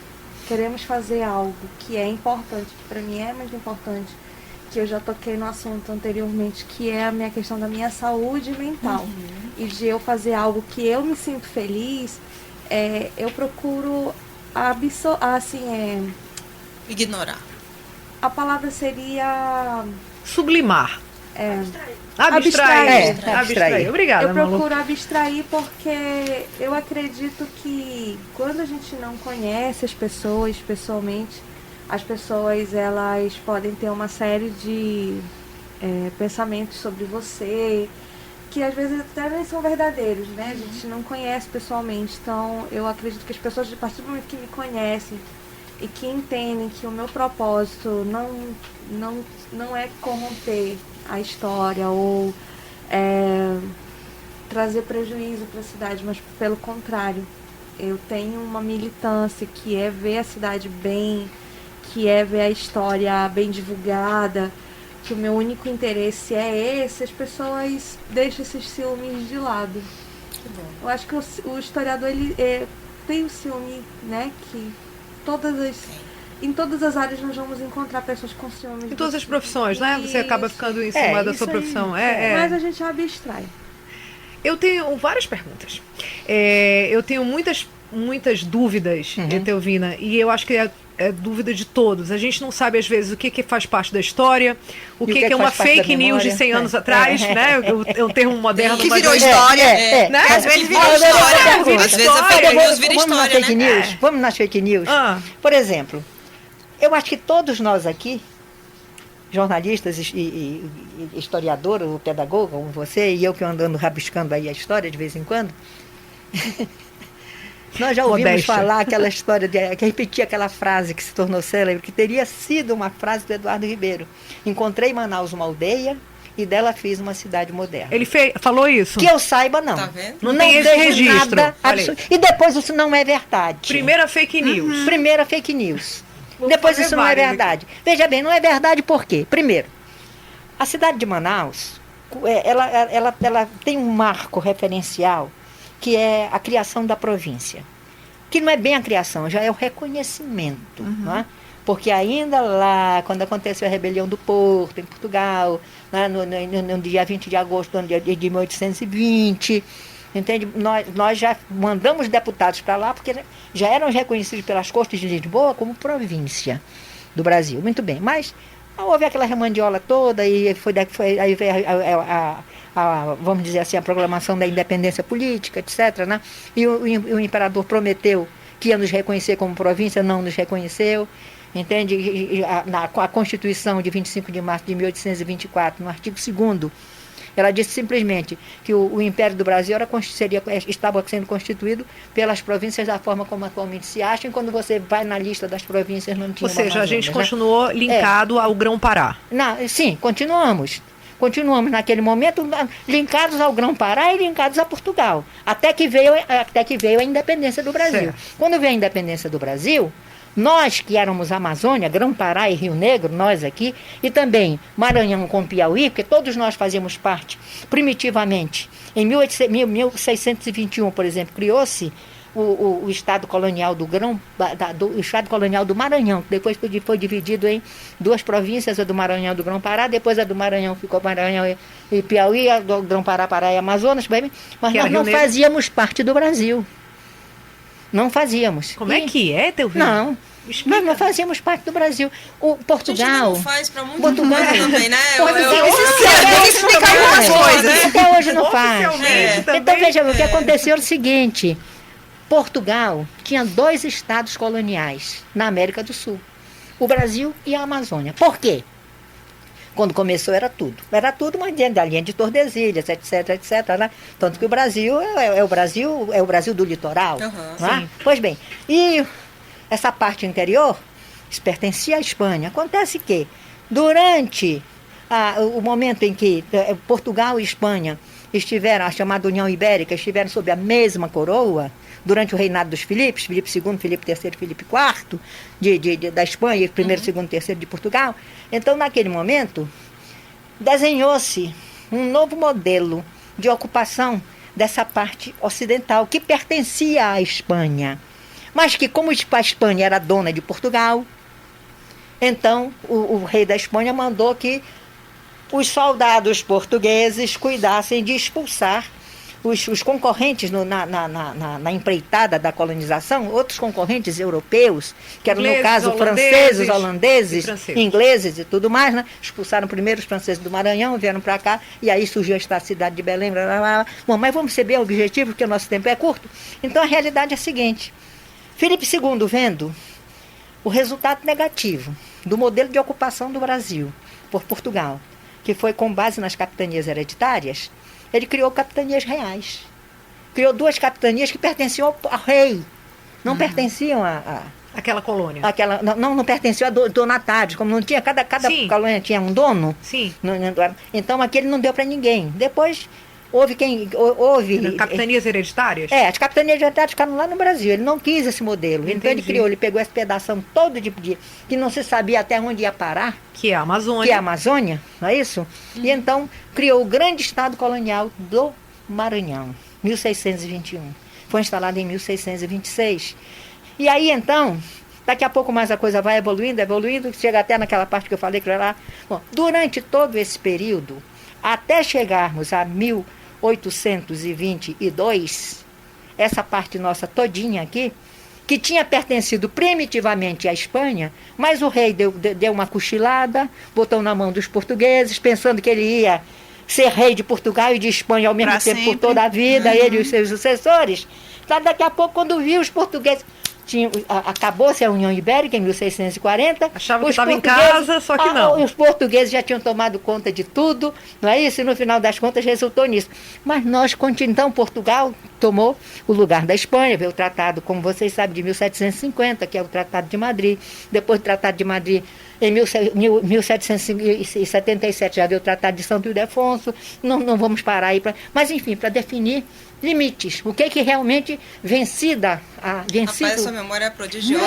queremos fazer algo que é importante, que para mim é muito importante, que eu já toquei no assunto anteriormente, que é a minha questão da minha saúde mental, e de eu fazer algo que eu me sinto feliz, eu procuro
ignorar.
A palavra seria
sublimar.
Abstrair.
Obrigada,
eu procuro abstrair porque eu acredito que quando a gente não conhece as pessoas pessoalmente, as pessoas elas podem ter uma série de pensamentos sobre você que às vezes até nem são verdadeiros, né? A gente não conhece pessoalmente, então eu acredito que as pessoas, a partir do momento que me conhecem e que entendem que o meu propósito não é corromper a história ou trazer prejuízo para a cidade, mas pelo contrário, eu tenho uma militância que é ver a cidade bem, que é ver a história bem divulgada, que o meu único interesse é esse, as pessoas deixam esses ciúmes de lado.
Que bom.
Eu acho que o historiador ele tem o ciúme, né, que em todas as áreas nós vamos encontrar pessoas com ciúmes.
Em todas as profissões, né? Você acaba ficando em cima da sua profissão.
Mas a gente abstrai.
Eu tenho várias perguntas. Eu tenho muitas dúvidas, Etelvina, e eu acho que é dúvida de todos. A gente não sabe, às vezes, o que faz parte da história, o que é uma fake news de 100 anos atrás, né? O termo moderno.
Que virou história,
né?
Às vezes virou história. Às vezes a fake news vira história, né?
Vamos nas fake news? Por exemplo, eu acho que todos nós aqui, jornalistas e historiadores, ou pedagogo, como você, e eu que andando rabiscando aí a história de vez em quando, nós já ouvimos falar aquela história, que repetia aquela frase que se tornou célebre, que teria sido uma frase do Eduardo Ribeiro. Encontrei em Manaus uma aldeia e dela fiz uma cidade moderna.
Ele falou isso?
Que eu saiba, não.
Tá vendo?
Não tem esse registro.
Nada e depois isso não é verdade.
Primeira fake news.
Primeira fake news. Depois isso não é verdade. Veja bem, não é verdade por quê? Primeiro, a cidade de Manaus, ela tem um marco referencial que é a criação da província. Que não é bem a criação, já é o reconhecimento. Não é? Porque ainda lá, quando aconteceu a rebelião do Porto, em Portugal, né, no dia 20 de agosto de 1820... Entende? Nós já mandamos deputados para lá porque já eram reconhecidos pelas Cortes de Lisboa como província do Brasil. Muito bem, mas houve aquela remandiola toda e aí veio vamos dizer assim, a proclamação da independência política, etc. Né? E o imperador prometeu que ia nos reconhecer como província, não nos reconheceu. Entende? A Constituição de 25 de março de 1824, no artigo 2º, ela disse simplesmente que o Império do Brasil estava sendo constituído pelas províncias da forma como atualmente se acham, e quando você vai na lista das províncias não tinha.
Ou seja, a gente continuou linkado ao Grão-Pará.
Sim, continuamos. Continuamos naquele momento linkados ao Grão-Pará e linkados a Portugal, até que veio a independência do Brasil.
Certo.
Quando veio a independência do Brasil, Nós que éramos Amazônia, Grão-Pará e Rio Negro, nós aqui, e também Maranhão com Piauí, porque todos nós fazíamos parte, primitivamente. Em 1621, por exemplo, criou-se o Estado Colonial o Estado Colonial do Maranhão, que depois foi dividido em duas províncias, a do Maranhão e do Grão-Pará, depois a do Maranhão ficou Maranhão e Piauí, a do Grão-Pará, Pará e Amazonas, mas nós não fazíamos parte do Brasil. Não fazíamos.
Como é que é, Telvino?
Não. Nós não fazíamos parte do Brasil. O Portugal.
A gente não faz para muito
Portugal
também, né?
Até hoje não faz.
Oficialmente
Então veja, o que aconteceu é o seguinte: Portugal tinha 2 estados coloniais na América do Sul, o Brasil e a Amazônia. Por quê? Quando começou era tudo, mas dentro da linha de Tordesilhas, etc, né? Tanto que o Brasil é o Brasil do litoral. Né? Pois bem, e essa parte interior pertencia à Espanha. Acontece que durante o momento em que Portugal e Espanha estiveram, a chamada União Ibérica, estiveram sob a mesma coroa, durante o reinado dos Filipes, Filipe II, Filipe III e Filipe IV, da Espanha, e primeiro, segundo, terceiro de Portugal. Então, naquele momento, desenhou-se um novo modelo de ocupação dessa parte ocidental, que pertencia à Espanha. Mas que, como a Espanha era dona de Portugal, então o rei da Espanha mandou que os soldados portugueses cuidassem de expulsar os concorrentes na empreitada da colonização, outros concorrentes europeus, que eram, no caso, franceses, holandeses, ingleses e tudo mais, né? Expulsaram primeiro os franceses do Maranhão, vieram para cá, e aí surgiu esta cidade de Belém. Blá, blá, blá. Bom, mas vamos ser bem objetivos, porque o nosso tempo é curto. Então, a realidade é a seguinte: Filipe II, vendo o resultado negativo do modelo de ocupação do Brasil por Portugal, que foi com base nas capitanias hereditárias, ele criou capitanias reais. Criou 2 capitanias que pertenciam ao rei. Não pertenciam
aquela colônia.
Não pertenciam a donatários. Como não tinha, cada colônia tinha um dono.
Sim.
Então aquele não deu para ninguém. Depois houve
capitanias hereditárias?
As capitanias hereditárias ficaram lá no Brasil. Ele não quis esse modelo.
Entendi.
Então ele pegou esse pedação todo que não se sabia até onde ia parar.
Que é a Amazônia.
Não é isso? E então criou o grande estado colonial do Maranhão, 1621. Foi instalado em 1626. E aí então, daqui a pouco mais a coisa vai evoluindo, chega até naquela parte que eu falei que era lá. Bom, durante todo esse período, até chegarmos a 1822, essa parte nossa todinha aqui, que tinha pertencido primitivamente à Espanha, mas o rei deu uma cochilada, botou na mão dos portugueses, pensando que ele ia ser rei de Portugal e de Espanha ao mesmo tempo por toda a vida, ele e os seus sucessores. Então, daqui a pouco, quando viu os portugueses... Acabou-se a União Ibérica em 1640.
Achava que estava em casa, só que não.
Os portugueses já tinham tomado conta de tudo, não é isso? E no final das contas resultou nisso. Mas então Portugal tomou o lugar da Espanha, veio o tratado, como vocês sabem, de 1750, que é o Tratado de Madrid. Depois do Tratado de Madrid, em 1777, já veio o Tratado de Santo Ildefonso. Não vamos parar aí, mas enfim, para definir limites. O que realmente vencido...
Rapaz, essa memória é prodigiosa.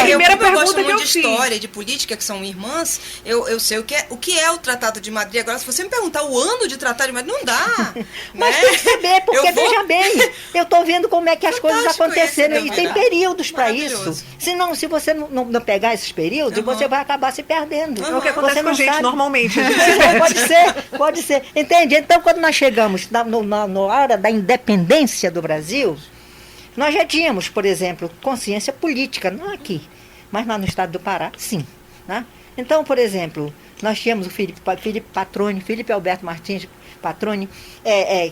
Eu
gosto muito de história e de política, que são irmãs. Eu sei o que é o Tratado de Madrid. Agora, se você me perguntar o ano de Tratado de Madrid, não dá.
Mas tem que saber, porque veja bem, eu estou vendo como é que as coisas aconteceram. E tem períodos para isso. Se você não pegar esses períodos, você vai acabar se perdendo.
É o que acontece com a gente, normalmente.
Pode ser. Entende? Então, quando nós chegamos na hora da independência do Brasil, nós já tínhamos, por exemplo, consciência política, não aqui, mas lá no estado do Pará, sim. Né? Então, por exemplo, nós tínhamos o Filipe Patroni, Filipe Alberto Martins Patroni,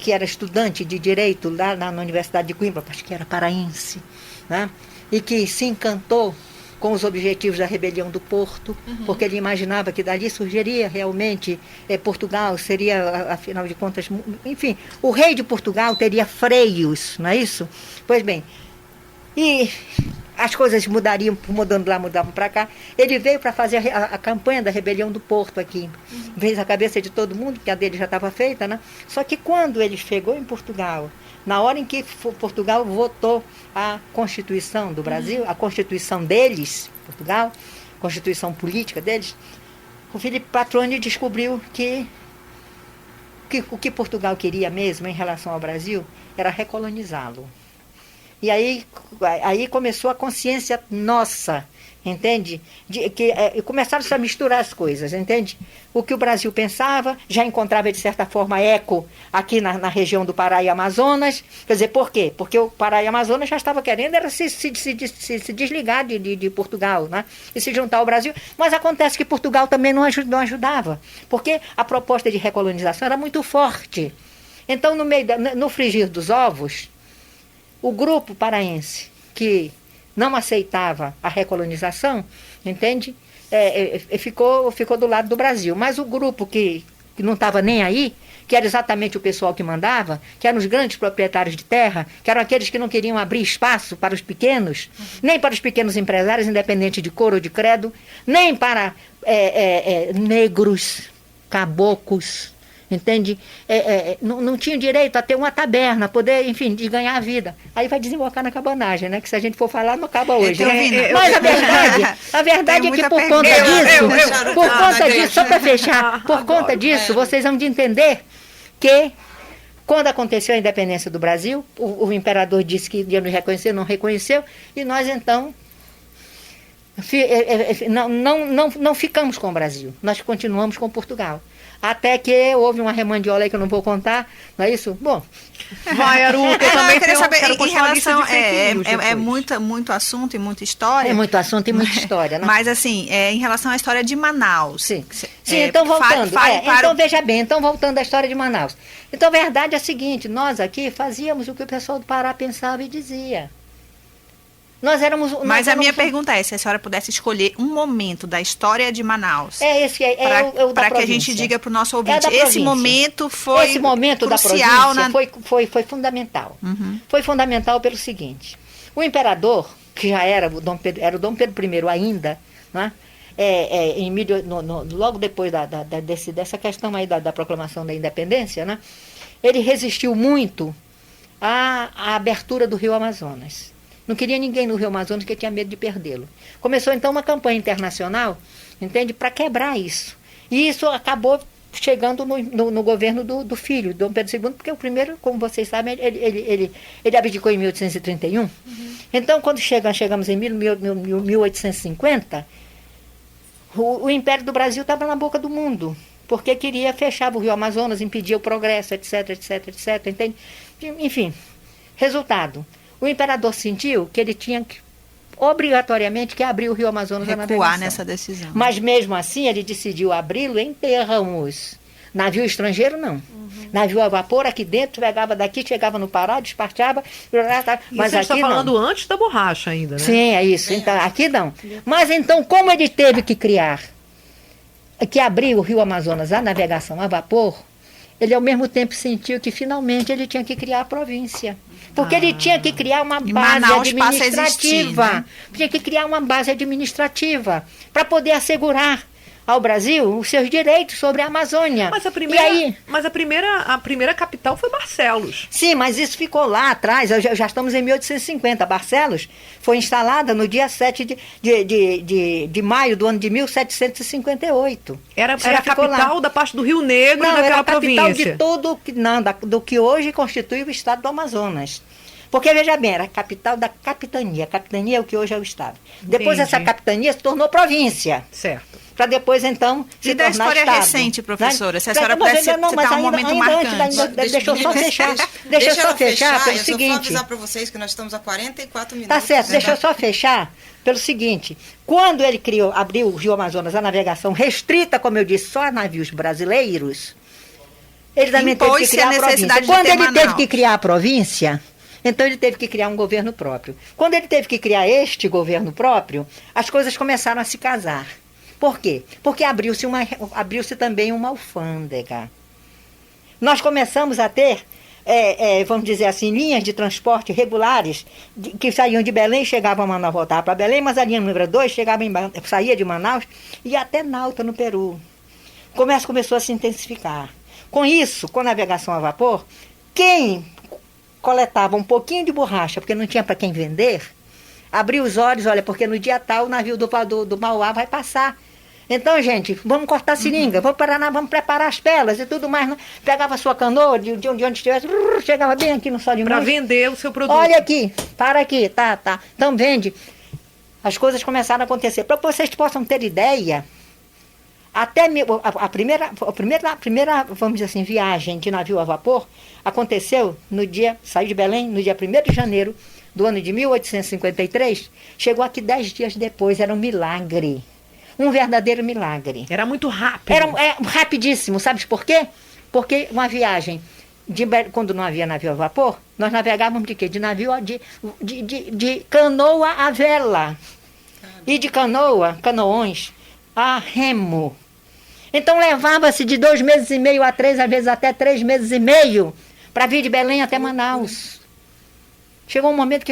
que era estudante de Direito lá na Universidade de Coimbra, acho que era paraense, né? E que se encantou com os objetivos da rebelião do Porto, porque ele imaginava que dali surgiria realmente Portugal, seria, afinal de contas, enfim, o rei de Portugal teria freios, não é isso? Pois bem, e as coisas mudariam, mudando lá, mudavam para cá. Ele veio para fazer a campanha da rebelião do Porto aqui. Fez a cabeça de todo mundo, que a dele já estava feita, né? Só que quando ele chegou em Portugal, na hora em que Portugal votou a Constituição do Brasil, a Constituição deles, Portugal, a Constituição política deles, o Filipe Patroni descobriu que o que Portugal queria mesmo em relação ao Brasil era recolonizá-lo. E aí começou a consciência nossa, entende? Começaram a misturar as coisas, entende? O que o Brasil pensava, já encontrava de certa forma eco aqui na região do Pará e Amazonas. Quer dizer, por quê? Porque o Pará e Amazonas já estava querendo era se desligar de Portugal, né? E se juntar ao Brasil. Mas acontece que Portugal também não ajudava, porque a proposta de recolonização era muito forte. Então, no frigir dos ovos, o grupo paraense que não aceitava a recolonização, entende? Ficou do lado do Brasil. Mas o grupo que não estava nem aí, que era exatamente o pessoal que mandava, que eram os grandes proprietários de terra, que eram aqueles que não queriam abrir espaço para os pequenos, nem para os pequenos empresários, independente de cor ou de credo, nem para negros, caboclos, entende? Não tinha direito a ter uma taberna, poder, enfim, de ganhar a vida. Aí vai desembocar na cabanagem, né? Que se a gente for falar, não acaba hoje. Né? Mas a verdade é que por conta disso, só para fechar, por conta disso, vocês vão de entender que quando aconteceu a independência do Brasil, o imperador disse que ia nos reconhecer, não reconheceu, e nós então não ficamos com o Brasil, nós continuamos com Portugal. Até que houve uma remandiola aí que eu não vou contar, não é isso? Bom.
Vai, Aruca, eu também
quero saber
quero
em relação
muito
assunto e muita história.
É muito assunto e muita história, né?
Mas assim, em relação à história de Manaus.
Sim, então voltando. Então veja bem, então voltando à história de Manaus. Então a verdade é a seguinte, nós aqui fazíamos o que o pessoal do Pará pensava e dizia.
Mas a minha pergunta é, se a senhora pudesse escolher um momento da história de Manaus, para que a gente diga para o nosso ouvinte, esse momento foi crucial,
da província foi fundamental.
Uhum.
Foi fundamental pelo seguinte, o imperador, que já era o Dom Pedro I ainda, né? Logo depois dessa questão aí da proclamação da independência, né? Ele resistiu muito à abertura do Rio Amazonas. Não queria ninguém no Rio Amazonas porque tinha medo de perdê-lo. Começou então uma campanha internacional, entende, para quebrar isso. E isso acabou chegando no governo do filho, Dom Pedro II, porque o primeiro, como vocês sabem, ele abdicou em 1831. Uhum. Então, quando chegamos em 1850, o Império do Brasil estava na boca do mundo, porque fechava o Rio Amazonas, impedia o progresso, etc, etc, etc, entende? Enfim, resultado. O imperador sentiu que ele tinha obrigatoriamente que abrir o Rio Amazonas à navegação.
Recuar nessa decisão.
Mas mesmo assim ele decidiu abri-lo em termos. Navio estrangeiro não. Uhum. Navio a vapor aqui dentro, pegava daqui, chegava no Pará, despachava. Mas
você
aqui
está falando antes da borracha ainda, né?
Sim, é isso. Então, aqui não. Mas então, como ele teve que abrir o Rio Amazonas à navegação a vapor, ele ao mesmo tempo sentiu que finalmente ele tinha que criar a província. Porque ele tinha que criar uma base administrativa. Tinha que criar uma base administrativa para poder assegurar ao Brasil os seus direitos sobre a Amazônia.
Mas a primeira capital foi Barcelos.
Sim, mas isso ficou lá atrás, já estamos em 1850. Barcelos foi instalada no dia 7 de maio do ano de 1758.
Era a capital da parte do Rio Negro e daquela província.
Era a capital do que hoje constitui o estado do Amazonas. Porque, veja bem, era a capital da capitania. A capitania é o que hoje é o estado. Depois essa capitania se tornou província.
Certo.
Para depois, então, se tornar
história
estado,
recente, professora,
né?
Se a senhora pudesse citar um momento marcante.
Deixa eu só fechar. Deixa eu só fechar pelo seguinte.
Eu só avisar para vocês que nós estamos a 44 minutos.
Tá certo, deixa eu só fechar pelo seguinte. Quando ele abriu o Rio Amazonas, a navegação restrita, como eu disse, só a navios brasileiros, ele também teve que criar a província. Quando ele teve que criar a província, então ele teve que criar um governo próprio. Quando ele teve que criar este governo próprio, as coisas começaram a se casar. Por quê? Porque abriu-se também uma alfândega. Nós começamos a ter vamos dizer assim, linhas de transporte regulares que saíam de Belém e chegavam a Manaus, voltavam para Belém, mas a linha número 2 saía de Manaus e ia até Nauta, no Peru. O comércio começou a se intensificar. Com isso, com a navegação a vapor, quem coletava um pouquinho de borracha, porque não tinha para quem vender, abriu os olhos, olha, porque no dia tal o navio do Mauá vai passar. Então, gente, vamos cortar a seringa, vamos preparar as pelas e tudo mais. Né? Pegava a sua canoa de onde estivesse, chegava bem aqui no Sol de Mãos.
Para vender o seu produto.
Olha aqui, para aqui, tá. Então vende. As coisas começaram a acontecer. Para que vocês possam ter ideia, até a primeira, vamos dizer assim, viagem de navio a vapor aconteceu saiu de Belém no dia 1º de janeiro do ano de 1853, chegou aqui 10 dias depois, era um milagre. Um verdadeiro milagre.
Era muito rápido.
Era rapidíssimo, sabe por quê? Porque uma viagem, quando não havia navio a vapor, nós navegávamos de quê? De navio, de canoa a vela. E de canoões, a remo. Então levava-se de 2 meses e meio a 3, às vezes até 3 meses e meio, para vir de Belém até Manaus. Chegou um momento que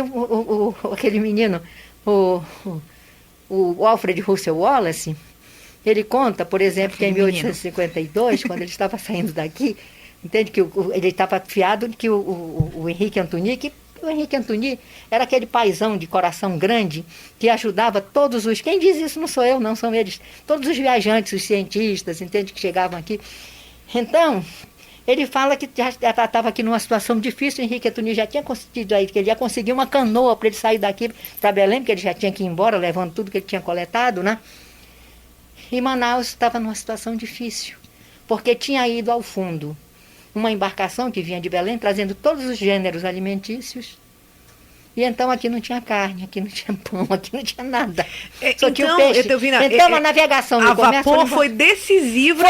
aquele menino, o Alfred Russel Wallace, ele conta, por exemplo, que em 1852, quando ele estava saindo daqui, entende que ele estava fiado que o Henrique Antony, o Henrique Antony era aquele paizão de coração grande que ajudava todos os... Quem diz isso não sou eu, não, são eles. Todos os viajantes, os cientistas, entende, que chegavam aqui. Então, ele fala que já estava aqui numa situação difícil, o Henrique Antony já tinha conseguido aí, que ele ia conseguir uma canoa para ele sair daqui para Belém, porque ele já tinha que ir embora, levando tudo que ele tinha coletado, né? E Manaus estava numa situação difícil, porque tinha ido ao fundo uma embarcação que vinha de Belém, trazendo todos os gêneros alimentícios. E então aqui não tinha carne, aqui não tinha pão, aqui não tinha nada. Só tinha o peixe. Então a navegação no comércio...
A vapor foi decisiva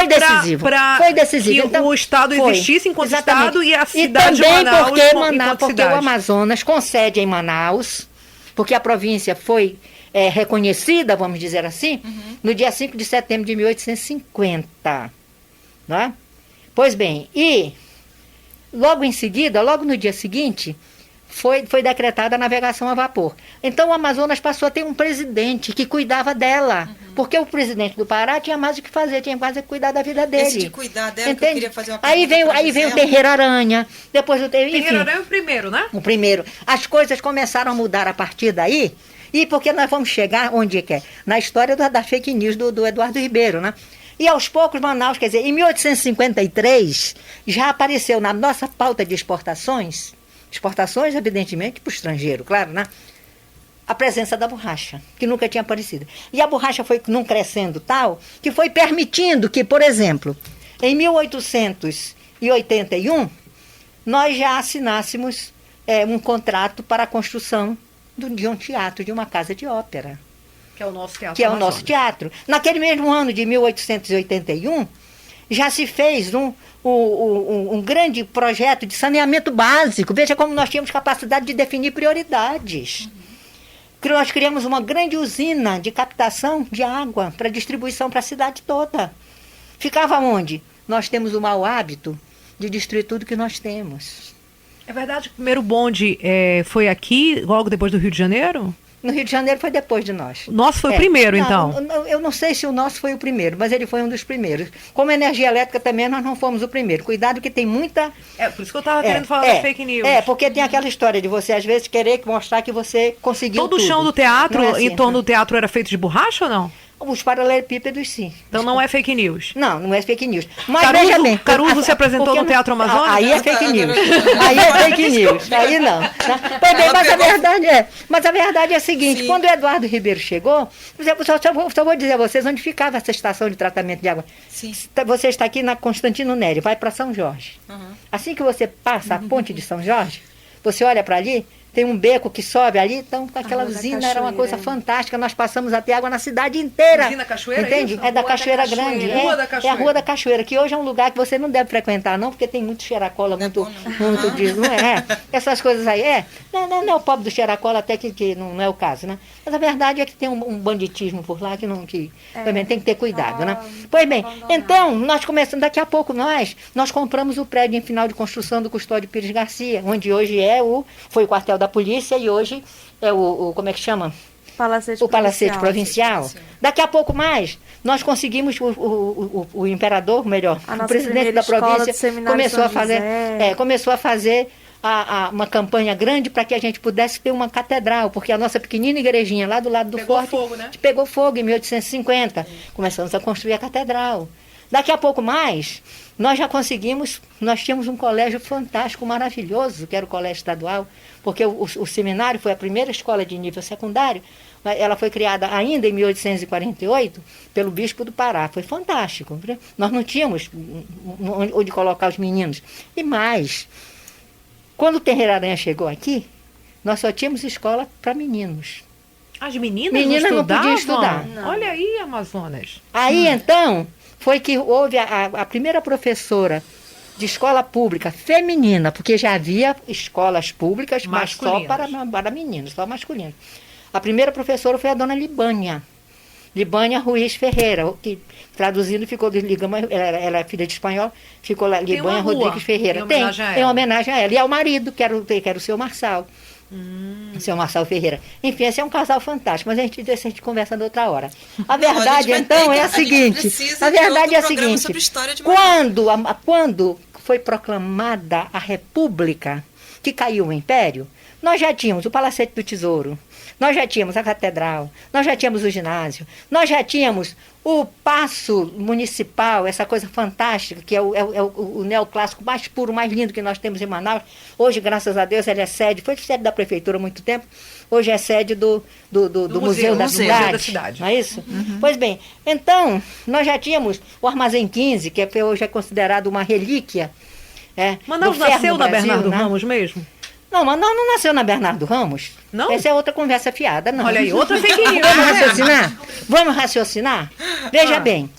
para que então, o Estado existisse enquanto Estado e a cidade de Manaus
porque o Amazonas concede em Manaus, porque a província foi reconhecida, vamos dizer assim, no dia 5 de setembro de 1850. Não é? Pois bem, e logo em seguida, logo no dia seguinte, foi decretada a navegação a vapor. Então o Amazonas passou a ter um presidente que cuidava dela, porque o presidente do Pará tinha mais o que fazer, tinha mais o que cuidar da vida dele.
Esse de cuidar dela, que eu queria fazer uma pergunta.
Aí veio o Terreiro Aranha, depois o
Terreiro Aranha é o primeiro, né?
O primeiro. As coisas começaram a mudar a partir daí, e porque nós vamos chegar onde que é? Na história da fake news do Eduardo Ribeiro, né? E aos poucos Manaus, quer dizer, em 1853, já apareceu na nossa pauta de exportações evidentemente para o estrangeiro, claro, né? A presença da borracha, que nunca tinha aparecido. E a borracha foi num crescendo tal, que foi permitindo que, por exemplo, em 1881, nós já assinássemos um contrato para a construção de um teatro, de uma casa de ópera.
Que é o nosso teatro.
Que é o nosso teatro. Naquele mesmo ano de 1881, já se fez um grande projeto de saneamento básico. Veja como nós tínhamos capacidade de definir prioridades. Nós criamos uma grande usina de captação de água para distribuição para a cidade toda. Ficava onde? Nós temos o mau hábito de destruir tudo que nós temos.
É verdade que o primeiro bonde foi aqui, logo depois do Rio de Janeiro?
No Rio de Janeiro foi depois de nós.
O nosso foi o primeiro, então?
Eu não sei se o nosso foi o primeiro, mas ele foi um dos primeiros. Como energia elétrica também, nós não fomos o primeiro. Cuidado que tem muita...
por isso que eu estava querendo falar das fake news.
Porque tem aquela história de você, às vezes, querer mostrar que você conseguiu
Todo
tudo.
O chão do teatro,
assim,
em torno do teatro, era feito de borracha ou não?
Os paralelepípedos, sim.
Então não é fake news?
Não é fake news. Mas veja bem.
Caruso se apresentou no Teatro Amazonas?
Aí é fake news. Aí é fake neus. Aí não. Pois bem, mas a verdade é a seguinte. Sim. Quando o Eduardo Ribeiro chegou, só vou dizer a vocês onde ficava essa estação de tratamento de água.
Sim.
Você está aqui na Constantino Nério, vai para São Jorge. Assim que você passa a ponte de São Jorge, você olha para ali, Tem um beco que sobe ali, então aquela
Rua da
usina era uma coisa
Cachoeira.
fantástica. Nós passamos a ter água na cidade inteira.
Usina Cachoeira,
entende?
isso?
É da
Rua da
Cachoeira
Cachoeira.
Grande.
Rua da
É a
Cachoeira.
Rua da Cachoeira, que hoje é um lugar que você não deve frequentar, não, porque tem muito xeracola, muito,
bom, não.
muito disso, não é? Essas coisas aí, não é o pobre do xeracola, até que não é o caso, né? Mas a verdade é que tem um banditismo por lá que também tem que ter cuidado, né? Pois bem, então, nós começamos, daqui a pouco nós compramos o prédio em final de construção do Custódio Pires Garcia, onde hoje foi o quartel da polícia e hoje é como é que chama?
Palacete
O Palacete Provincial. Daqui a pouco mais, nós conseguimos, o imperador, melhor,
A
o
nossa
presidente
primeira
da
escola do
província
Seminário
começou
São
a fazer,
José.
começou a fazer uma campanha grande para que a gente pudesse ter uma catedral, porque a nossa pequenina igrejinha lá do lado do
Pegou
forte
fogo, né?
pegou fogo em 1850. Começamos a construir a catedral. Daqui a pouco mais, nós tínhamos um colégio fantástico, maravilhoso, que era o colégio estadual, porque o seminário foi a primeira escola de nível secundário. Ela foi criada ainda em 1848 pelo bispo do Pará. Foi fantástico. Nós não tínhamos onde colocar os meninos. E mais, quando o Terreira Aranha chegou aqui, nós só tínhamos escola para meninos.
As meninas
Meninas não podiam
estudavam?
estudar.
Não.
Olha aí, Amazonas.
Aí, então, foi que houve a primeira professora de escola pública feminina, porque já havia escolas públicas, mas só para meninos, só masculinos. A primeira professora foi a dona Libânia Ruiz Ferreira, que traduzindo ficou, ela é filha de espanhol, ficou lá,
Tem uma
Libânia
rua
Rodrigues Ferreira.
em homenagem a ela.
Tem homenagem a ela. E ao marido, que era o seu Marçal. O seu Marçal Ferreira. Enfim, esse é um casal fantástico, mas a gente conversa na outra hora. A verdade, então, é a seguinte. A verdade é a seguinte. Quando foi proclamada a República, que caiu o Império, nós já tínhamos o Palacete do Tesouro, nós já tínhamos a Catedral, nós já tínhamos o ginásio, nós já tínhamos o Paço Municipal, essa coisa fantástica, que é o neoclássico mais puro, mais lindo que nós temos em Manaus. Hoje, graças a Deus, ele é sede, foi sede da prefeitura há muito tempo, hoje é sede do Museu da Cidade. Não é isso? Pois bem, então, nós já tínhamos o Armazém 15, que hoje é considerado uma relíquia.
Manaus
do ferro
nasceu
no
da
Brasil,
Bernardo
né?
Ramos mesmo?
Não, mas não nasceu na Bernardo Ramos.
Não?
Essa é outra conversa fiada, não.
Olha aí, outra fake news.
Vamos raciocinar? Vamos raciocinar? Veja bem,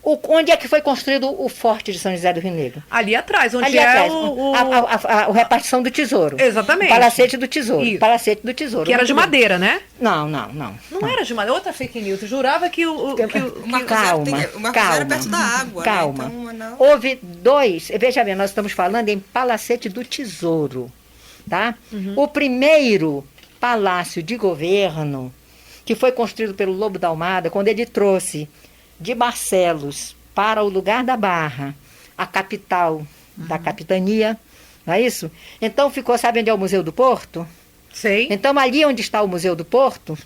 onde é que foi construído o Forte de São José do Rio Negro?
Ali atrás, onde
Ali
é
atrás,
o...
a repartição do tesouro.
Exatamente.
O Palacete do Tesouro.
Isso.
Palacete do Tesouro.
Que era de
Muito bem.
madeira, né?
Não.
Não era de madeira, outra fake news. Eu jurava que o
Marcos era perto da água.
Calma.
Né? Então, Manaus...
Houve dois, veja bem, nós estamos falando em Palacete do Tesouro, tá? O primeiro palácio de governo, que foi construído pelo Lobo da Almada, quando ele trouxe de Barcelos para o lugar da Barra, a capital da capitania, não é isso? Então ficou, sabe onde é o Museu do Porto?
Sei.
Então, ali onde está o Museu do Porto,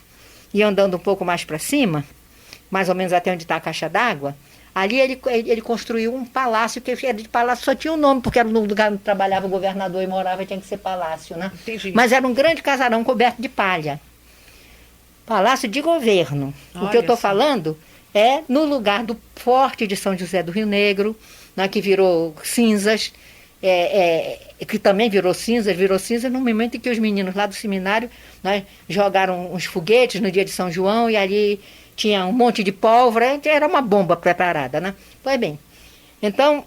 e andando um pouco mais para cima, mais ou menos até onde está a caixa d'água, ali ele construiu um palácio, que era de palácio, só tinha um nome, porque era no lugar onde trabalhava o governador e morava, tinha que ser palácio, né?
Entendi.
Mas era um grande casarão coberto de palha. Palácio de governo. O que eu estou
Olha só.
falando é no lugar do Forte de São José do Rio Negro, né, que virou cinzas, que também virou cinza no momento em que os meninos lá do seminário, né, jogaram uns foguetes no dia de São João e ali tinha um monte de pólvora, era uma bomba preparada, né? Pois bem, então,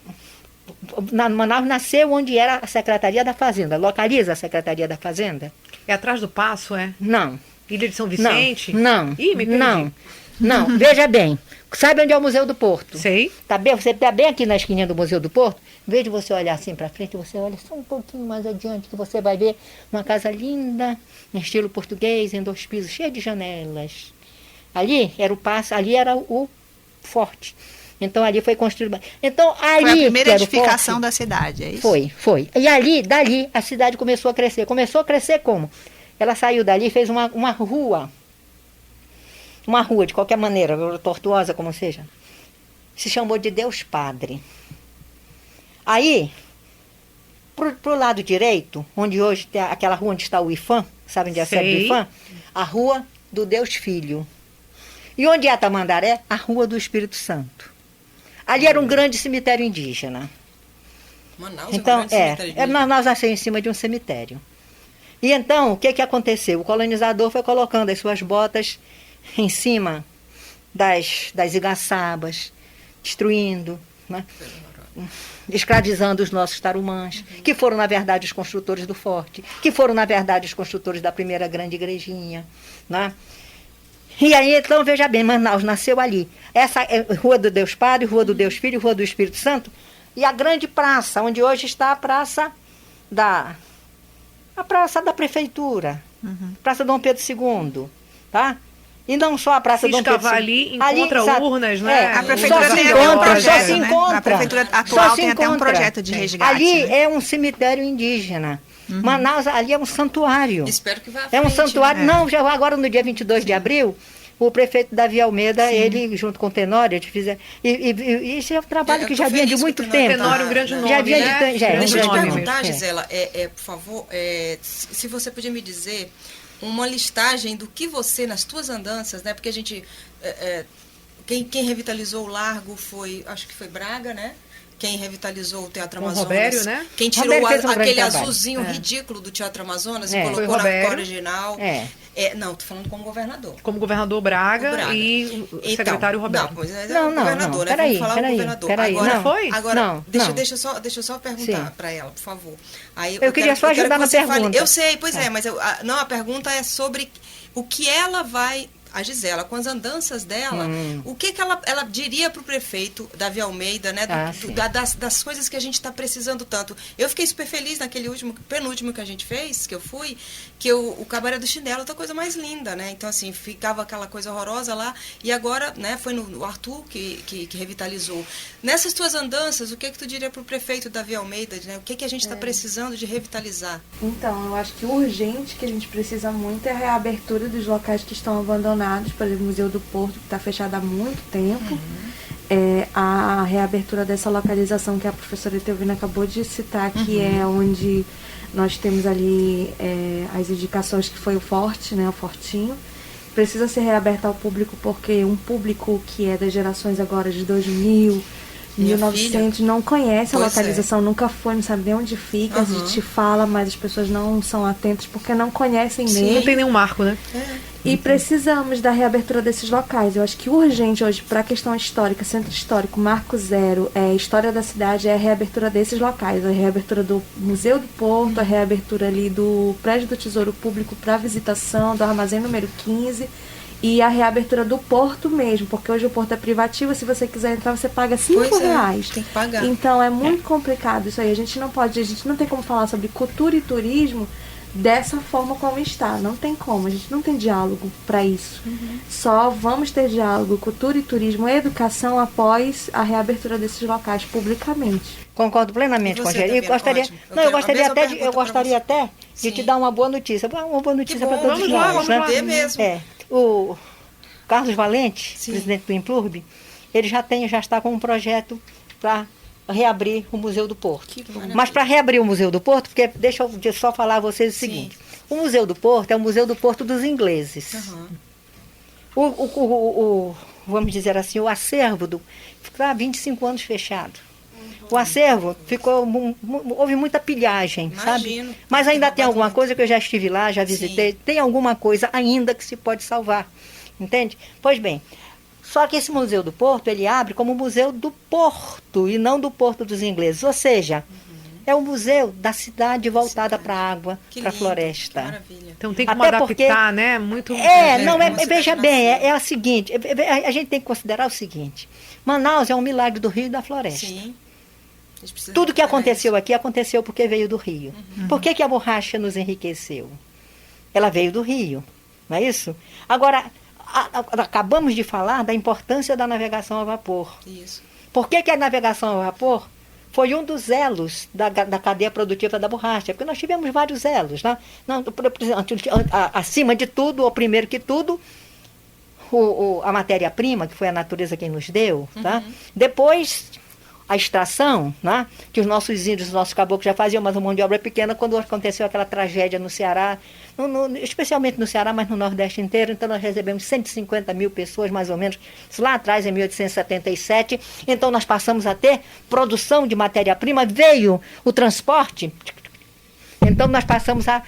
Manaus nasceu onde era a Secretaria da Fazenda. Localiza a Secretaria da Fazenda?
É atrás do Paço, é?
Não.
Ilha de São Vicente?
Não.
Ih, me perdi.
Não. Veja bem. Sabe onde é o Museu do Porto?
Sei.
Você está bem aqui na esquininha do Museu do Porto? Em vez de você olhar assim para frente, você olha só um pouquinho mais adiante, que você vai ver uma casa linda, em estilo português, em 2 pisos, cheia de janelas. Ali era o passo, ali era o forte. Então ali foi construído. Então ali
foi a primeira
que era o
edificação
forte,
da cidade, é isso?
Foi. E dali a cidade começou a crescer. Começou a crescer como? Ela saiu dali e fez uma rua. Uma rua, de qualquer maneira, tortuosa como seja. Se chamou de Deus Padre. Aí, pro lado direito, onde hoje tem aquela rua onde está o IFAM, sabe onde é a sede do IFAM? A Rua do Deus Filho. E onde é a Tamandaré? A Rua do Espírito Santo. Ali era um grande cemitério indígena.
Manaus
Então,
é um grande cemitério.
nós nascemos em cima de um cemitério. E então, o que aconteceu? O colonizador foi colocando as suas botas em cima das igaçabas, destruindo, né? Escravizando os nossos tarumãs, que foram, na verdade, os construtores do forte, que foram, na verdade, os construtores da primeira grande igrejinha, né? E aí, então, veja bem, Manaus nasceu ali. Essa é Rua do Deus Padre, Rua do Deus Filho, Rua do Espírito Santo, e a grande praça, onde hoje está a praça da prefeitura, Praça Dom Pedro II, tá? E não só a Praça Dom Pedro II.
Ali encontra urnas, né?
A prefeitura
só se
tem
encontra,
um projeto,
só se
né?
encontra.
A prefeitura atual tem até um projeto de resgate.
Ali
né?
é um cemitério indígena. Manaus, ali é um santuário.
Espero que vá à
É um
frente,
santuário.
né?
Não, já agora no dia 22 de abril, o prefeito Davi Almeida, ele, junto com o Tenório, eles fizeram. E isso é um trabalho que já vinha de muito tempo.
Tenório é um grande nome,
Já vinha
né?
de
Deixa eu te
grande
perguntar,
nome.
Gisela, por favor, se você podia me dizer uma listagem do que você, nas tuas andanças, né? Porque a gente... quem revitalizou o Largo foi, acho que foi Braga, né? Quem revitalizou o Teatro
Com o
Amazonas.
Robério, né?
Quem tirou
Roberto fez um grande
aquele
trabalho.
azulzinho ridículo do Teatro Amazonas e
Foi
colocou na
Robério.
cor original. Não, tô falando como governador.
Como governador Braga,
O Braga.
e o
Então,
secretário Roberto.
Não, pois é,
Não,
o governador, né?
peraí,
Vamos falar o governador.
peraí,
Agora,
não.
Foi?
Agora,
Não,
deixa eu só perguntar
Sim.
para ela, por favor. Aí,
Eu queria só
quero
ajudar
que
na
você
pergunta.
fale. Eu sei, pois mas a pergunta é sobre o que ela vai... A Gisela, com as andanças dela, o que ela diria para o prefeito Davi Almeida, né? Das coisas que a gente está precisando tanto. Eu fiquei super feliz naquele penúltimo que a gente fez, que eu fui, que o Cabaré do Chinelo é outra coisa mais linda, né? Então, assim, ficava aquela coisa horrorosa lá, e agora, né, foi no Arthur que revitalizou. Nessas tuas andanças, o que tu diria para o prefeito Davi Almeida, né? O que a gente está precisando de revitalizar?
Então, eu acho que o urgente que a gente precisa muito é a reabertura dos locais que estão abandonados, por exemplo, o Museu do Porto, que está fechado há muito tempo. A reabertura dessa localização que a professora Etelvina acabou de citar, que é onde nós temos ali as indicações, que foi o Forte, né, o Fortinho. Precisa ser reaberta ao público, porque um público que é das gerações agora de 2000, 1900, não conhece a localização, nunca foi, não sabe nem onde fica. A gente fala, mas as pessoas não são atentas porque não conhecem mesmo.
Não tem nenhum marco, né?
E precisamos da reabertura desses locais. Eu acho que urgente hoje, para a questão histórica, centro histórico, marco zero, história da cidade, é a reabertura desses locais. A reabertura do Museu do Porto, a reabertura ali do Prédio do Tesouro Público para visitação, do armazém número 15, e a reabertura do porto mesmo, porque hoje o porto é privativo, se você quiser entrar, você paga R$5.
Tem que pagar.
Então é muito complicado isso aí. A gente não tem como falar sobre cultura e turismo dessa forma como está. Não tem como, a gente não tem diálogo para isso. Só vamos ter diálogo, cultura e turismo e educação após a reabertura desses locais publicamente.
Concordo plenamente com a Angélica. Eu gostaria até de te dar uma boa notícia. Uma boa notícia para todos nós.
Vamos lá.
Mesmo.
O Carlos Valente, presidente do Implurb, ele já está com um projeto para reabrir o Museu do Porto. Mas para reabrir o Museu do Porto, porque deixa eu só falar a vocês o seguinte: o Museu do Porto é o Museu do Porto dos ingleses. Vamos dizer assim, o acervo ficou há 25 anos fechado. O acervo houve muita pilhagem, sabe? Mas ainda tem alguma coisa que eu já estive lá, já visitei, tem alguma coisa ainda que se pode salvar, entende? Pois bem, só que esse Museu do Porto, ele abre como Museu do Porto e não do Porto dos ingleses, ou seja, é um museu da cidade voltada para a água, para a floresta.
Maravilha.
Então tem como
Até
adaptar, né? Muito.
Veja bem, é o seguinte, a gente tem que considerar o seguinte: Manaus é um milagre do Rio e da floresta.
Sim.
Tudo que aconteceu aqui aconteceu porque veio do Rio. Por que a borracha nos enriqueceu? Ela veio do Rio, não é isso? Agora, acabamos de falar da importância da navegação a vapor.
Isso.
Por que a navegação a vapor foi um dos elos da cadeia produtiva da borracha? Porque nós tivemos vários elos. Né? Acima de tudo, ou primeiro que tudo, a matéria-prima, que foi a natureza quem nos deu. Tá? Depois, a extração, né? Que os nossos índios, os nossos caboclos já faziam, mas a mão de obra pequena, quando aconteceu aquela tragédia no Ceará, especialmente no Ceará, mas no Nordeste inteiro. Então nós recebemos 150 mil pessoas, mais ou menos, isso lá atrás, em 1877. Então nós passamos a ter produção de matéria-prima, veio o transporte, então nós passamos a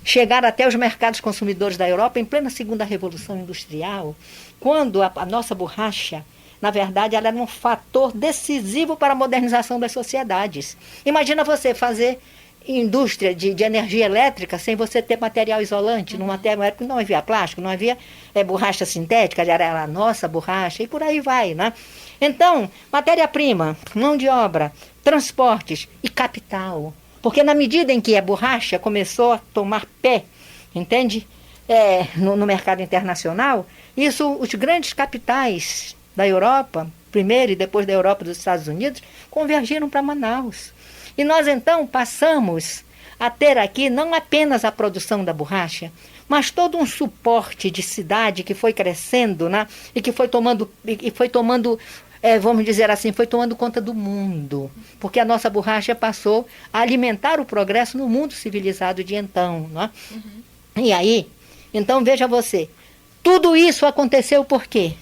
chegar até os mercados consumidores da Europa em plena Segunda Revolução Industrial, quando a nossa borracha, na verdade, ela era um fator decisivo para a modernização das sociedades. Imagina você fazer indústria de energia elétrica sem você ter material isolante. Numa época não havia plástico, não havia borracha sintética, era a nossa borracha, e por aí vai, né? Então, matéria-prima, mão de obra, transportes e capital. Porque na medida em que a borracha começou a tomar pé, entende? No mercado internacional, isso, os grandes capitais da Europa, primeiro e depois da Europa e dos Estados Unidos, convergiram para Manaus. E nós então passamos a ter aqui não apenas a produção da borracha, mas todo um suporte de cidade que foi crescendo, né? E que foi tomando, vamos dizer assim, foi tomando conta do mundo. Porque a nossa borracha passou a alimentar o progresso no mundo civilizado de então. Né? E aí, então veja você, tudo isso aconteceu por quê?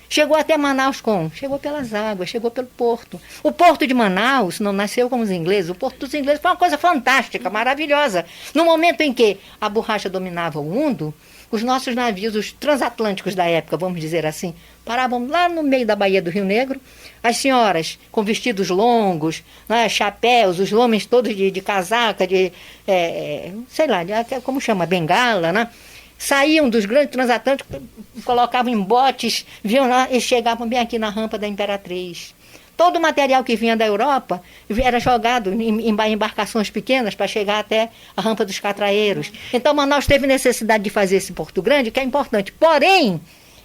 Chegou até Manaus como? Chegou pelas águas, chegou pelo porto. O porto de Manaus não nasceu como os ingleses. O porto dos ingleses foi uma coisa fantástica, maravilhosa. No momento em que a borracha dominava o mundo, os nossos navios, os transatlânticos da época, vamos dizer assim, paravam lá no meio da Baía do Rio Negro. As senhoras com vestidos longos, né, chapéus, os homens todos de casaca, sei lá, como chama, bengala, né? Saíam dos grandes transatlânticos, colocavam em botes, vinham lá e chegavam bem aqui na rampa da Imperatriz. Todo o material que vinha da Europa era jogado em embarcações pequenas para chegar até a rampa dos Catraeiros. Então, Manaus teve necessidade de fazer esse Porto Grande, que é importante. Porém,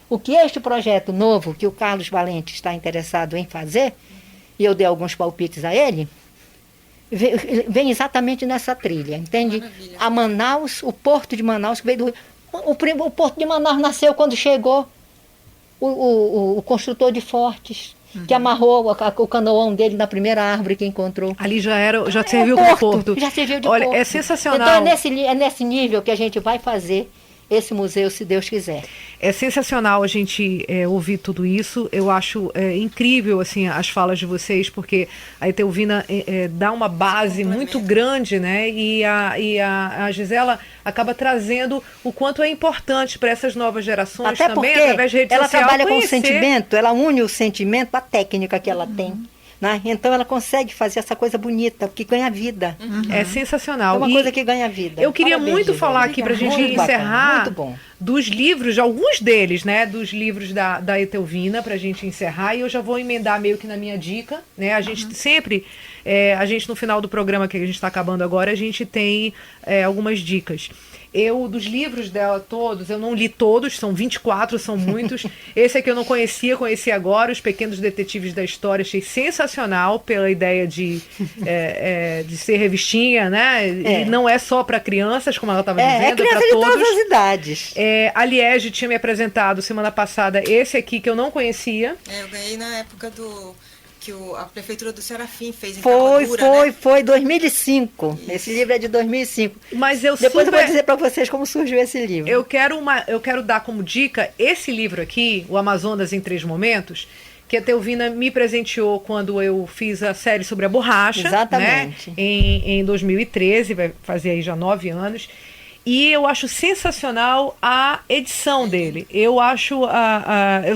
o que este projeto novo, que o Carlos Valente está interessado em fazer, e eu dei alguns palpites a ele, vem exatamente nessa trilha, entende?
Maravilha.
A Manaus, o Porto de Manaus, que veio do... O Porto de Manaus nasceu quando chegou o construtor de Fortes, que amarrou o canoão dele na primeira árvore que encontrou.
Ali já serviu como porto.
Já serviu de
Olha,
porto.
é sensacional.
Então é nesse nível que a gente vai fazer esse museu, se Deus quiser.
É sensacional a gente ouvir tudo isso. Eu acho incrível assim, as falas de vocês, porque a Etelvina dá uma base muito grande, né? E a Gisela acaba trazendo o quanto é importante para essas novas gerações.
Até
também,
porque
através de rede
ela
social,
trabalha com o
conhecer.
sentimento, ela une o sentimento à técnica que ela tem. Né? Então ela consegue fazer essa coisa bonita, que ganha vida.
É sensacional.
É uma
E
coisa que ganha vida.
eu queria
Parabéns,
muito
Gisele.
falar aqui para a gente
Muito bacana,
encerrar
muito bom.
dos livros, de alguns deles, né? Dos livros da Etelvina, para a gente encerrar. E eu já vou emendar meio que na minha dica, né? A gente sempre, a gente no final do programa que a gente está acabando agora, a gente tem algumas dicas. Dos livros dela todos, eu não li todos, são 24, são muitos. Esse aqui eu não conheci agora, Os Pequenos Detetives da História, achei sensacional pela ideia de ser revistinha, né? E não é só para crianças, como ela estava dizendo,
é criança
para
de
todos.
todas as idades.
A Liege tinha me apresentado semana passada esse aqui que eu não conhecia.
Eu ganhei na época que a Prefeitura do Serafim fez em capa dura, né?
Foi 2005. Isso. Esse livro é de 2005.
Mas
Depois eu vou dizer para vocês como surgiu esse livro.
Eu quero dar como dica esse livro aqui, O Amazonas em 3 Momentos, que a Etelvina me presenteou quando eu fiz a série sobre a borracha.
Exatamente.
Né? Em 2013, vai fazer aí já 9 anos. E eu acho sensacional a edição dele. Eu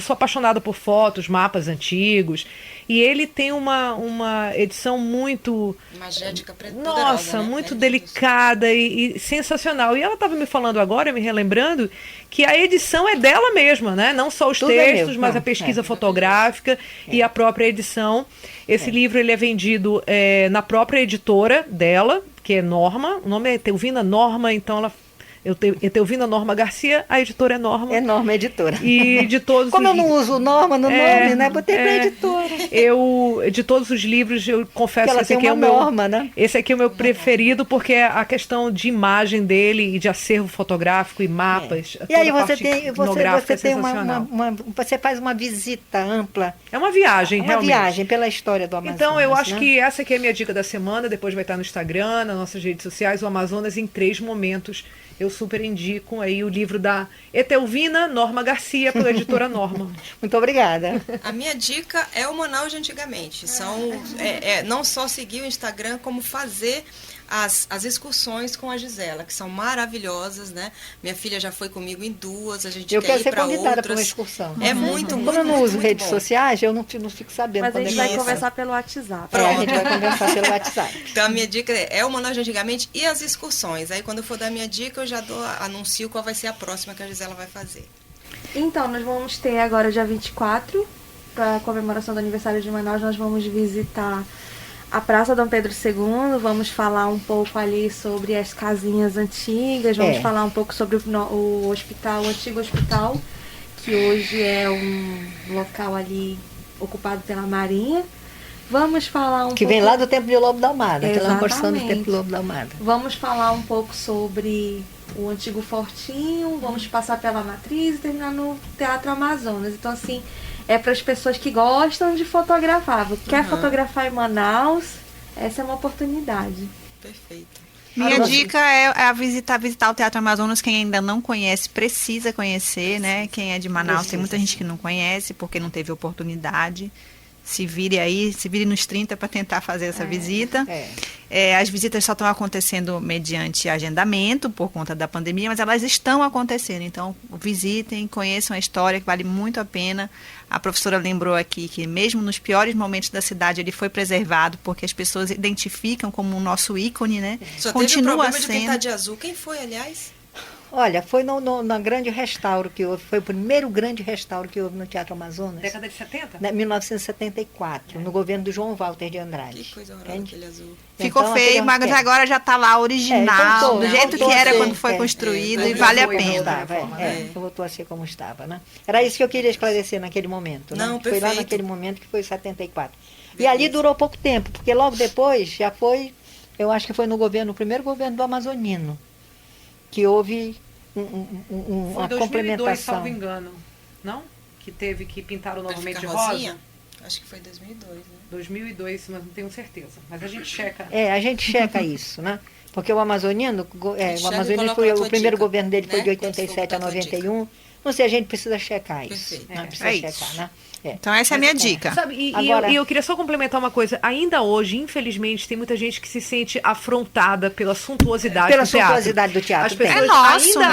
sou apaixonada por fotos, mapas antigos. E ele tem uma edição muito...
Magética,
nossa,
né?
muito delicada e sensacional. E ela estava me falando agora, me relembrando, que a edição é dela mesma, né? Não só os
Tudo
textos, mas a pesquisa fotográfica e a própria edição. Esse livro ele é vendido na própria editora dela, que é Norma. O nome é Etelvina Norma, então ela... Etelvina Norma Garcia, a editora é Norma.
É Norma Editora.
E de todos
Como eu não uso Norma no nome, né? Botei pra editora.
De todos os livros, eu confesso que esse aqui é o meu...
Norma, né?
Esse aqui é o meu preferido, porque a questão de imagem dele e de acervo fotográfico e mapas.
E aí
toda a
você
parte
tem
sensacional.
você faz uma visita ampla.
É uma viagem, realmente.
Uma viagem pela história do Amazonas.
Então, eu acho
né?
que essa aqui é a minha dica da semana. Depois vai estar no Instagram, nas nossas redes sociais, o Amazonas em 3 Momentos. Eu super indico aí o livro da Etelvina Norma Garcia, pela editora Norma.
Muito obrigada.
A minha dica é o Manaus de antigamente. Não só seguir o Instagram, como fazer as excursões com a Gisela, que são maravilhosas, né? Minha filha já foi comigo em 2, a gente
Eu
quer
quero
ir
ser
para
convidada
outras.
para uma excursão.
É muito,
Como
muito,
eu não
muito,
uso
muito
redes
bom.
sociais, eu não fico sabendo
Mas a
quando
gente
é
vai
que
conversar pelo WhatsApp.
a gente vai conversar pelo WhatsApp.
Então, a minha dica é o Manaus de Antigamente e as excursões. Aí, quando eu for dar minha dica, eu já anuncio qual vai ser a próxima que a Gisela vai fazer.
Então, nós vamos ter agora dia 24, para a comemoração do aniversário de Manaus, nós vamos visitar a Praça Dom Pedro II, vamos falar um pouco ali sobre as casinhas antigas, vamos falar um pouco sobre o hospital, o antigo hospital, que hoje é um local ali ocupado pela Marinha. Vamos falar um
Que
pouco...
vem lá do Templo de Lobo da Almada, aquela é uma porção do
Exatamente.
Templo de Lobo da Almada.
Vamos falar um pouco sobre o antigo fortinho, vamos passar pela Matriz e terminar no Teatro Amazonas. Então, assim, é para as pessoas que gostam de fotografar. Quer fotografar em Manaus? Essa é uma oportunidade.
Perfeito.
Minha dica é visitar o Teatro Amazonas. Quem ainda não conhece, precisa conhecer, né? Quem é de Manaus, tem muita gente que não conhece porque não teve oportunidade. Se vire nos 30 para tentar fazer essa visita. As visitas só estão acontecendo mediante agendamento por conta da pandemia, mas elas estão acontecendo. Então, visitem, conheçam a história, que vale muito a pena. A professora lembrou aqui que mesmo nos piores momentos da cidade ele foi preservado, porque as pessoas identificam como o nosso ícone, né?
Só
Continua
teve o problema
sendo.
de pintar de azul. Quem foi, aliás?
Olha, foi na grande restauro que houve, foi o primeiro grande restauro que houve no Teatro Amazonas.
Década de 70?
Em 1974, no governo do João Walter de Andrade.
Que coisa horrorosa
Entende?
aquele azul.
Ficou
Então,
feio,
aquele-
mas agora já está lá original,
voltou,
do jeito
voltou
que
a
era
ser,
quando foi construído, e
voltou
vale a
como
pena.
estava.
Voltou a ser como estava, né? Era isso que eu queria esclarecer naquele momento, né?
Não,
Foi lá
perfeito.
naquele momento que foi 74. E ali durou pouco tempo, porque logo depois já foi, eu acho que foi no primeiro governo do Amazonino, que houve
Foi
uma
2002,
complementação.
salvo engano. Não? Que teve que pintaram
Pra
novamente de
ficar
rosa?
rosinha? Acho que foi 2002, né?
2002, mas não tenho certeza. Mas a gente checa.
A gente checa isso, né? Porque o Amazonino,
Checa e
o Amazonino
coloca
foi
na
o
tua
primeiro
dica,
governo dele foi
né?
de
Quando for
87 a
botar a tua
91. Não sei, a gente precisa checar isso.
Perfeito.
Né? Precisa
É
checar,
isso.
né?
Então essa é a minha dica.
Sabe, e
Agora-
eu queria só complementar uma coisa. Ainda hoje, infelizmente, tem muita gente que se sente afrontada pela suntuosidade
Pela
do teatro.
suntuosidade do teatro,
As
tem.
pessoas
É nosso,
ainda
né?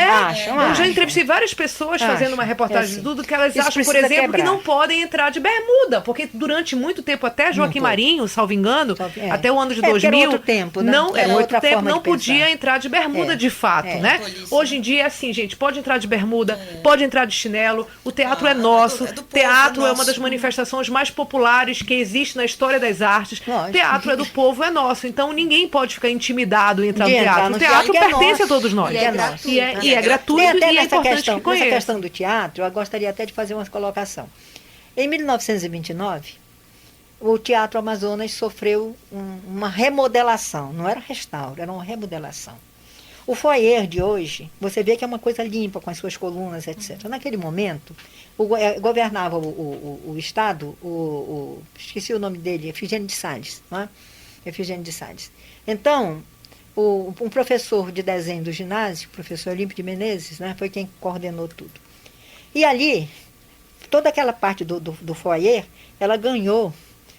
acham. Eu já
acham.
entrevistei várias pessoas fazendo
Acham.
uma reportagem
É assim.
de tudo que elas
Isso
acham, por
precisa
exemplo, que
quebrar.
não podem entrar de bermuda. Porque durante muito tempo, até Joaquim
pode.
Marinho, salvo engano, até o ano de
Porque
2000,
era outro tempo, né?
não,
Era
era outro
outra
tempo,
forma
não
de
podia
pensar.
entrar de bermuda de fato, né?
Polícia.
Hoje em dia é assim, gente, pode entrar de bermuda, pode entrar de chinelo, o teatro é nosso,
é do povo,
teatro
é
é uma
nosso.
das manifestações mais populares que existe na história das artes.
Lógico.
Teatro é do povo, é nosso. Então ninguém pode ficar intimidado em entrar
De
no
entrar
teatro.
no
O teatro
teatro que é
pertence
nosso.
a todos nós.
E é
gratuito,
E é,
né?
e é gratuito
Tem até
e é
nessa
importante
questão,
que
nessa
conheça.
questão do teatro, eu gostaria até de fazer uma colocação. Em 1929, o Teatro Amazonas sofreu uma remodelação. Não era restauro, era uma remodelação. O foyer de hoje, você vê que é uma coisa limpa, com as suas colunas, etc. Naquele momento, governava o Estado, esqueci o nome dele, Efigênio de Sales. Não é? Efigênio de Sales. Então, um professor de desenho do ginásio, o professor Olímpio de Menezes, né, foi quem coordenou tudo. E ali, toda aquela parte do foyer, ela ganhou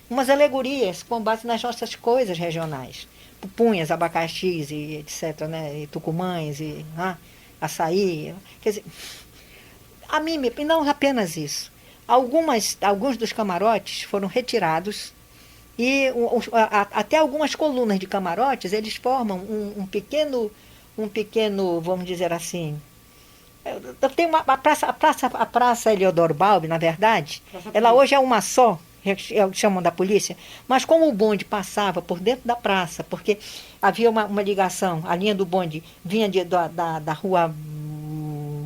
umas alegorias com base nas nossas coisas regionais. Pupunhas, abacaxis, e etc., né, e tucumães, e açaí. Quer dizer, a mim, não apenas isso. Alguns dos camarotes foram retirados e até algumas colunas de camarotes, eles formam um pequeno, vamos dizer assim, tem a Praça Eliodoro Balbi, na verdade, ela hoje é uma só, chamam da polícia, mas como o bonde passava por dentro da praça, porque havia uma ligação, a linha do bonde vinha da rua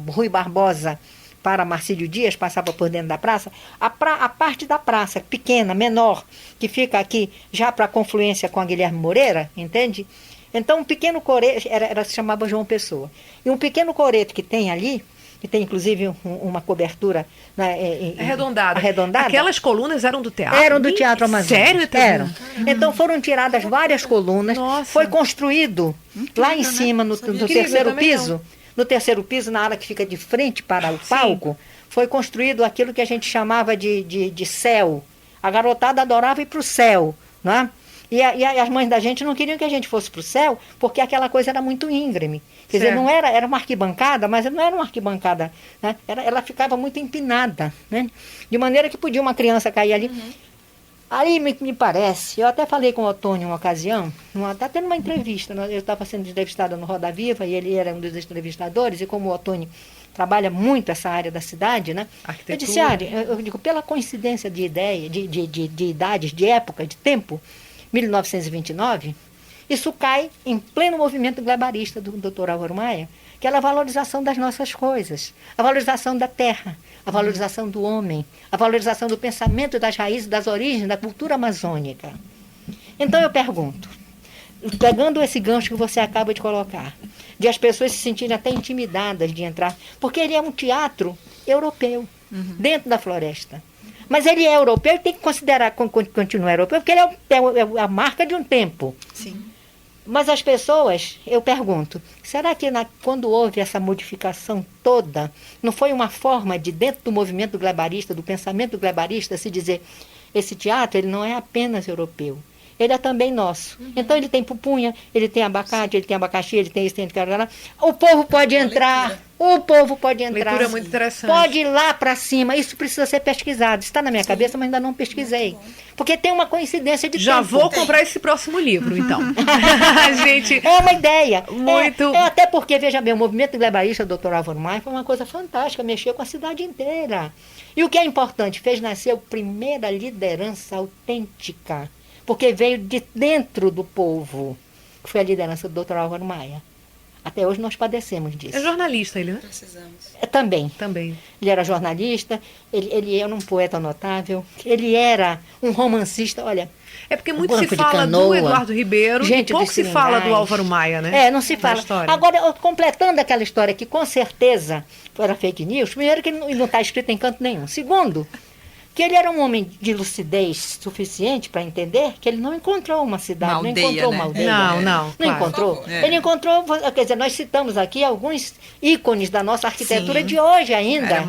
Rui Barbosa para Marcílio Dias, passava por dentro da praça, a parte da praça, pequena, menor, que fica aqui já para a confluência com a Guilherme Moreira, entende? Então, um pequeno coreto, se chamava João Pessoa, e um pequeno coreto que tem ali, que tem inclusive uma cobertura, né,
Arredondada.
arredondada.
Aquelas colunas eram do teatro?
Eram do Teatro Amazonas.
Sério?
Eram. Então foram tiradas várias colunas.
Nossa.
Foi construído lá em cima, no
Incrível,
terceiro
também
piso. No terceiro piso, na área que fica de frente para o palco, foi construído aquilo que a gente chamava de céu. A garotada adorava ir para o céu, não é? E as mães da gente não queriam que a gente fosse para o céu, porque aquela coisa era muito íngreme. Quer dizer, não era uma arquibancada, mas não era uma arquibancada, né? Ela ficava muito empinada, né? De maneira que podia uma criança cair ali. Aí me parece, eu até falei com o Otônio uma ocasião, está tendo uma entrevista, eu estava sendo entrevistada no Roda Viva, e ele era um dos entrevistadores, e como o Otônio trabalha muito essa área da cidade, né? Eu disse, eu digo, pela coincidência de ideia, de idades, de época, de tempo, 1929, isso cai em pleno movimento glebarista do Dr. Álvaro Maia, que é a valorização das nossas coisas, a valorização da terra, a valorização do homem, a valorização do pensamento, das raízes, das origens, da cultura amazônica. Então eu pergunto, pegando esse gancho que você acaba de colocar, de as pessoas se sentirem até intimidadas de entrar, porque ele é um teatro europeu, dentro da floresta. Mas ele é europeu e tem que considerar continuar europeu, porque ele é a marca de um tempo.
Sim.
Mas as pessoas, eu pergunto, será que quando houve essa modificação toda, não foi uma forma de, dentro do movimento glebarista, do pensamento glebarista, se dizer, esse teatro ele não é apenas europeu, ele é também nosso. Então ele tem pupunha, ele tem abacate, ele tem abacaxi, ele tem isso, tem aquilo. O povo pode entrar, o povo pode entrar.
Leitura muito interessante.
Pode ir lá para cima, isso precisa ser pesquisado. Está na minha cabeça, mas ainda não pesquisei. Porque tem uma coincidência de
Já
tempo.
vou comprar esse próximo livro, então. Gente,
é uma ideia.
Muito.
Até porque, veja bem, o movimento glebarista do Dr. Álvaro Maia foi uma coisa fantástica, mexeu com a cidade inteira. E o que é importante, fez nascer a primeira liderança autêntica, porque veio de dentro do povo, que foi a liderança do Dr. Álvaro Maia. Até hoje nós padecemos disso.
É jornalista ele, né?
Precisamos.
Também.
Ele
era jornalista, ele era um poeta notável, ele era um romancista, olha...
É porque muito se fala do Eduardo Ribeiro e pouco se fala do Álvaro Maia, né?
Não se fala. Agora, completando aquela história que com certeza era fake news, primeiro que não está escrito em canto nenhum. Segundo, que ele era um homem de lucidez suficiente para entender que ele não encontrou uma cidade, não encontrou uma aldeia.
Não
encontrou. Ele encontrou, quer dizer, nós citamos aqui alguns ícones da nossa arquitetura de hoje ainda,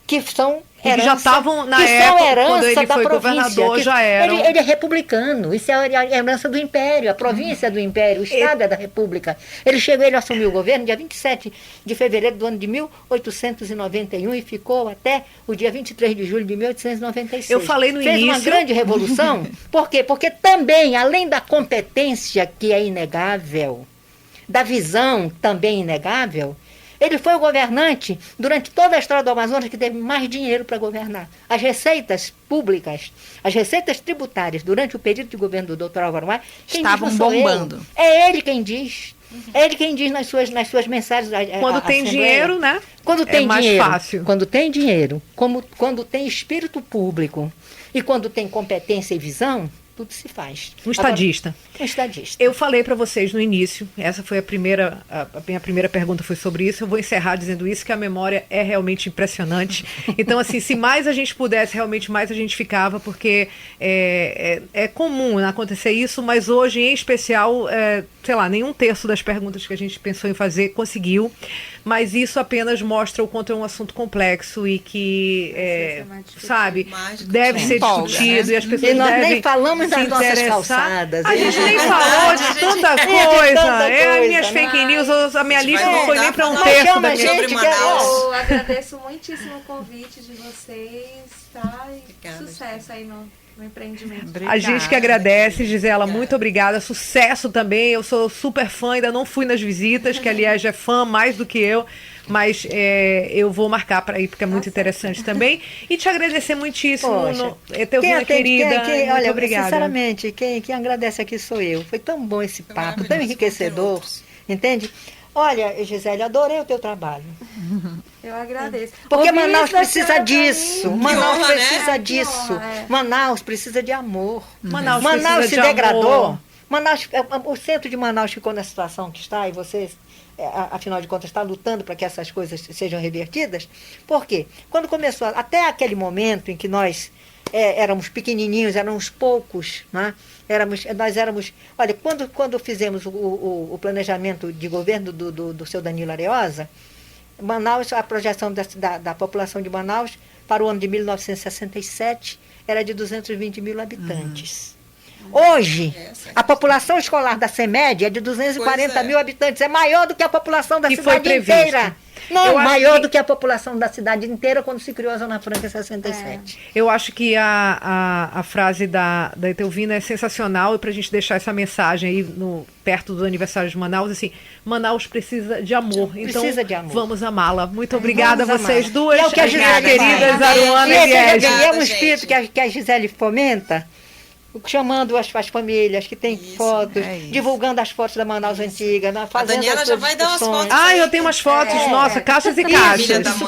que são herança,
que já estavam na época, quando ele foi governador, já eram.
Ele é republicano, isso é a herança do Império, a província do Império, o Estado é da República. Ele assumiu o governo dia 27 de fevereiro do ano de 1891 e ficou até o dia 23 de julho de 1896.
Eu falei no início.
Fez uma grande revolução. Por quê? Porque também, além da competência que é inegável, da visão também inegável, ele foi o governante, durante toda a história do Amazonas, que teve mais dinheiro para governar. As receitas públicas, as receitas tributárias, durante o período de governo do Dr. Álvaro Maia,
estavam bombando.
É ele quem diz. É ele quem diz nas suas mensagens.
Quando tem dinheiro, né?
Quando tem
mais
dinheiro,
fácil.
Quando tem dinheiro, quando tem espírito público e quando tem competência e visão, tudo se faz.
Um estadista.
Um estadista.
Eu falei para vocês no início, essa foi a minha primeira pergunta foi sobre isso, eu vou encerrar dizendo isso, que a memória é realmente impressionante. Então, assim, se mais a gente pudesse, realmente mais a gente ficava, porque é comum acontecer isso, mas hoje, em especial, sei lá, nenhum terço das perguntas que a gente pensou em fazer conseguiu, mas isso apenas mostra o quanto é um assunto complexo e que, sabe, deve ser discutido, né? E as pessoas
nós
devem
nem falamos das nossas calçadas.
A gente nem falou de tanta coisa. As minhas fake news, a minha lista não foi nem para um terço da minha.
Eu agradeço muitíssimo o convite de vocês, tá? E sucesso aí no empreendimento.
Obrigada.
A gente que agradece, Gisela, muito obrigada. Sucesso também. Eu sou super fã, ainda não fui nas visitas, que aliás é fã mais do que eu. Mas eu vou marcar para ir, porque é muito interessante também. E te agradecer muitíssimo. Teu vida querida. Muito obrigada.
Sinceramente, quem agradece aqui sou eu. Foi tão bom esse papo, tão enriquecedor. Entende? Olha, Gisele, adorei o teu trabalho.
Eu agradeço.
Porque Manaus precisa disso. Manaus
honra,
precisa
né?
disso. Manaus precisa de amor.
Manaus
se
de
degradou.
amor.
O centro de Manaus ficou na situação que está e vocês, afinal de contas, está lutando para que essas coisas sejam revertidas. Por quê? Quando começou, até aquele momento em que nós éramos pequenininhos, éramos poucos, né? Nós éramos... Olha, quando fizemos o planejamento de governo do seu Danilo Areosa, Manaus, a projeção da população de Manaus para o ano de 1967 era de 220 mil habitantes. Hoje, a população escolar da CEMED é de 240 mil habitantes. É maior do que a população da cidade inteira. Não, maior do que a população da cidade inteira quando se criou a Zona Franca em 67.
Eu acho que a frase da Etelvina é sensacional, e para a gente deixar essa mensagem aí perto do aniversário de Manaus, assim, Manaus precisa de amor. Então,
precisa de amor.
Vamos amá-la. Muito obrigada a vocês duas,
é o que a Gisele
queridas, Aruana e
é
Liege.
um espírito que a Gisele fomenta, chamando as famílias que têm fotos, divulgando as fotos da Manaus Antiga, fazendo
a Daniela já vai dar umas fotos.
Eu tenho umas fotos, nossa, caixas e caixas.
Isso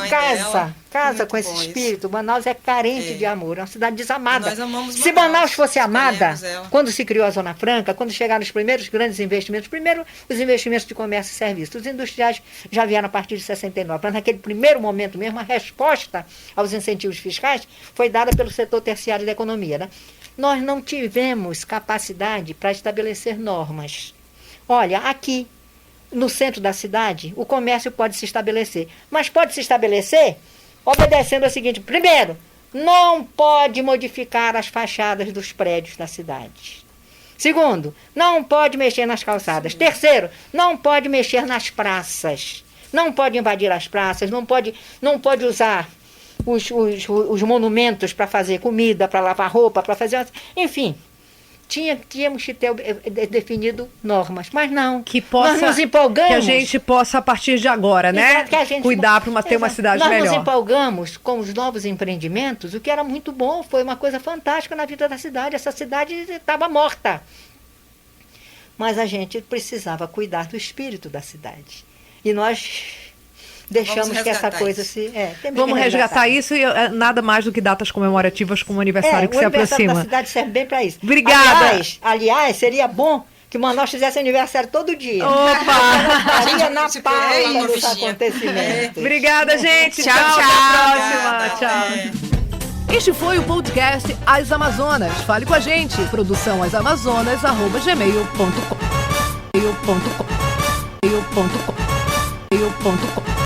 casa com esse espírito. Manaus é carente de amor, é uma cidade desamada.
Nós amamos
Se Manaus fosse amada, quando se criou a Zona Franca, quando chegaram os primeiros grandes investimentos, primeiro os investimentos de comércio e serviços, os industriais já vieram a partir de 69, mas naquele primeiro momento mesmo, a resposta aos incentivos fiscais foi dada pelo setor terciário da economia, né? Nós não tivemos capacidade para estabelecer normas. Olha, aqui no centro da cidade, o comércio pode se estabelecer, mas pode se estabelecer obedecendo ao seguinte: primeiro, não pode modificar as fachadas dos prédios da cidade. Segundo, não pode mexer nas calçadas. Terceiro, não pode mexer nas praças. Não pode invadir as praças, não pode usar os monumentos para fazer comida, para lavar roupa, para fazer... Enfim, tínhamos que ter definido normas, mas não. Nós nos empolgamos.
Que a gente possa, a partir de agora, né? Cuidar para ter uma cidade melhor.
Nós nos empolgamos com os novos empreendimentos, o que era muito bom, foi uma coisa fantástica na vida da cidade. Essa cidade estava morta. Mas a gente precisava cuidar do espírito da cidade. E nós... deixamos que essa coisa
Vamos resgatar isso, e nada mais do que datas comemorativas como o aniversário que se aproxima.
O aniversário da cidade serve bem para isso.
Obrigada.
Aliás, seria bom que Manaus fizesse aniversário todo dia.
Opa!
Estaria na pauta dos acontecimentos.
Obrigada, gente. Tchau,
tchau.
Até a próxima. Tchau. Este foi o podcast As Amazonas. Fale com a gente. Produção asamazonas@gmail.com.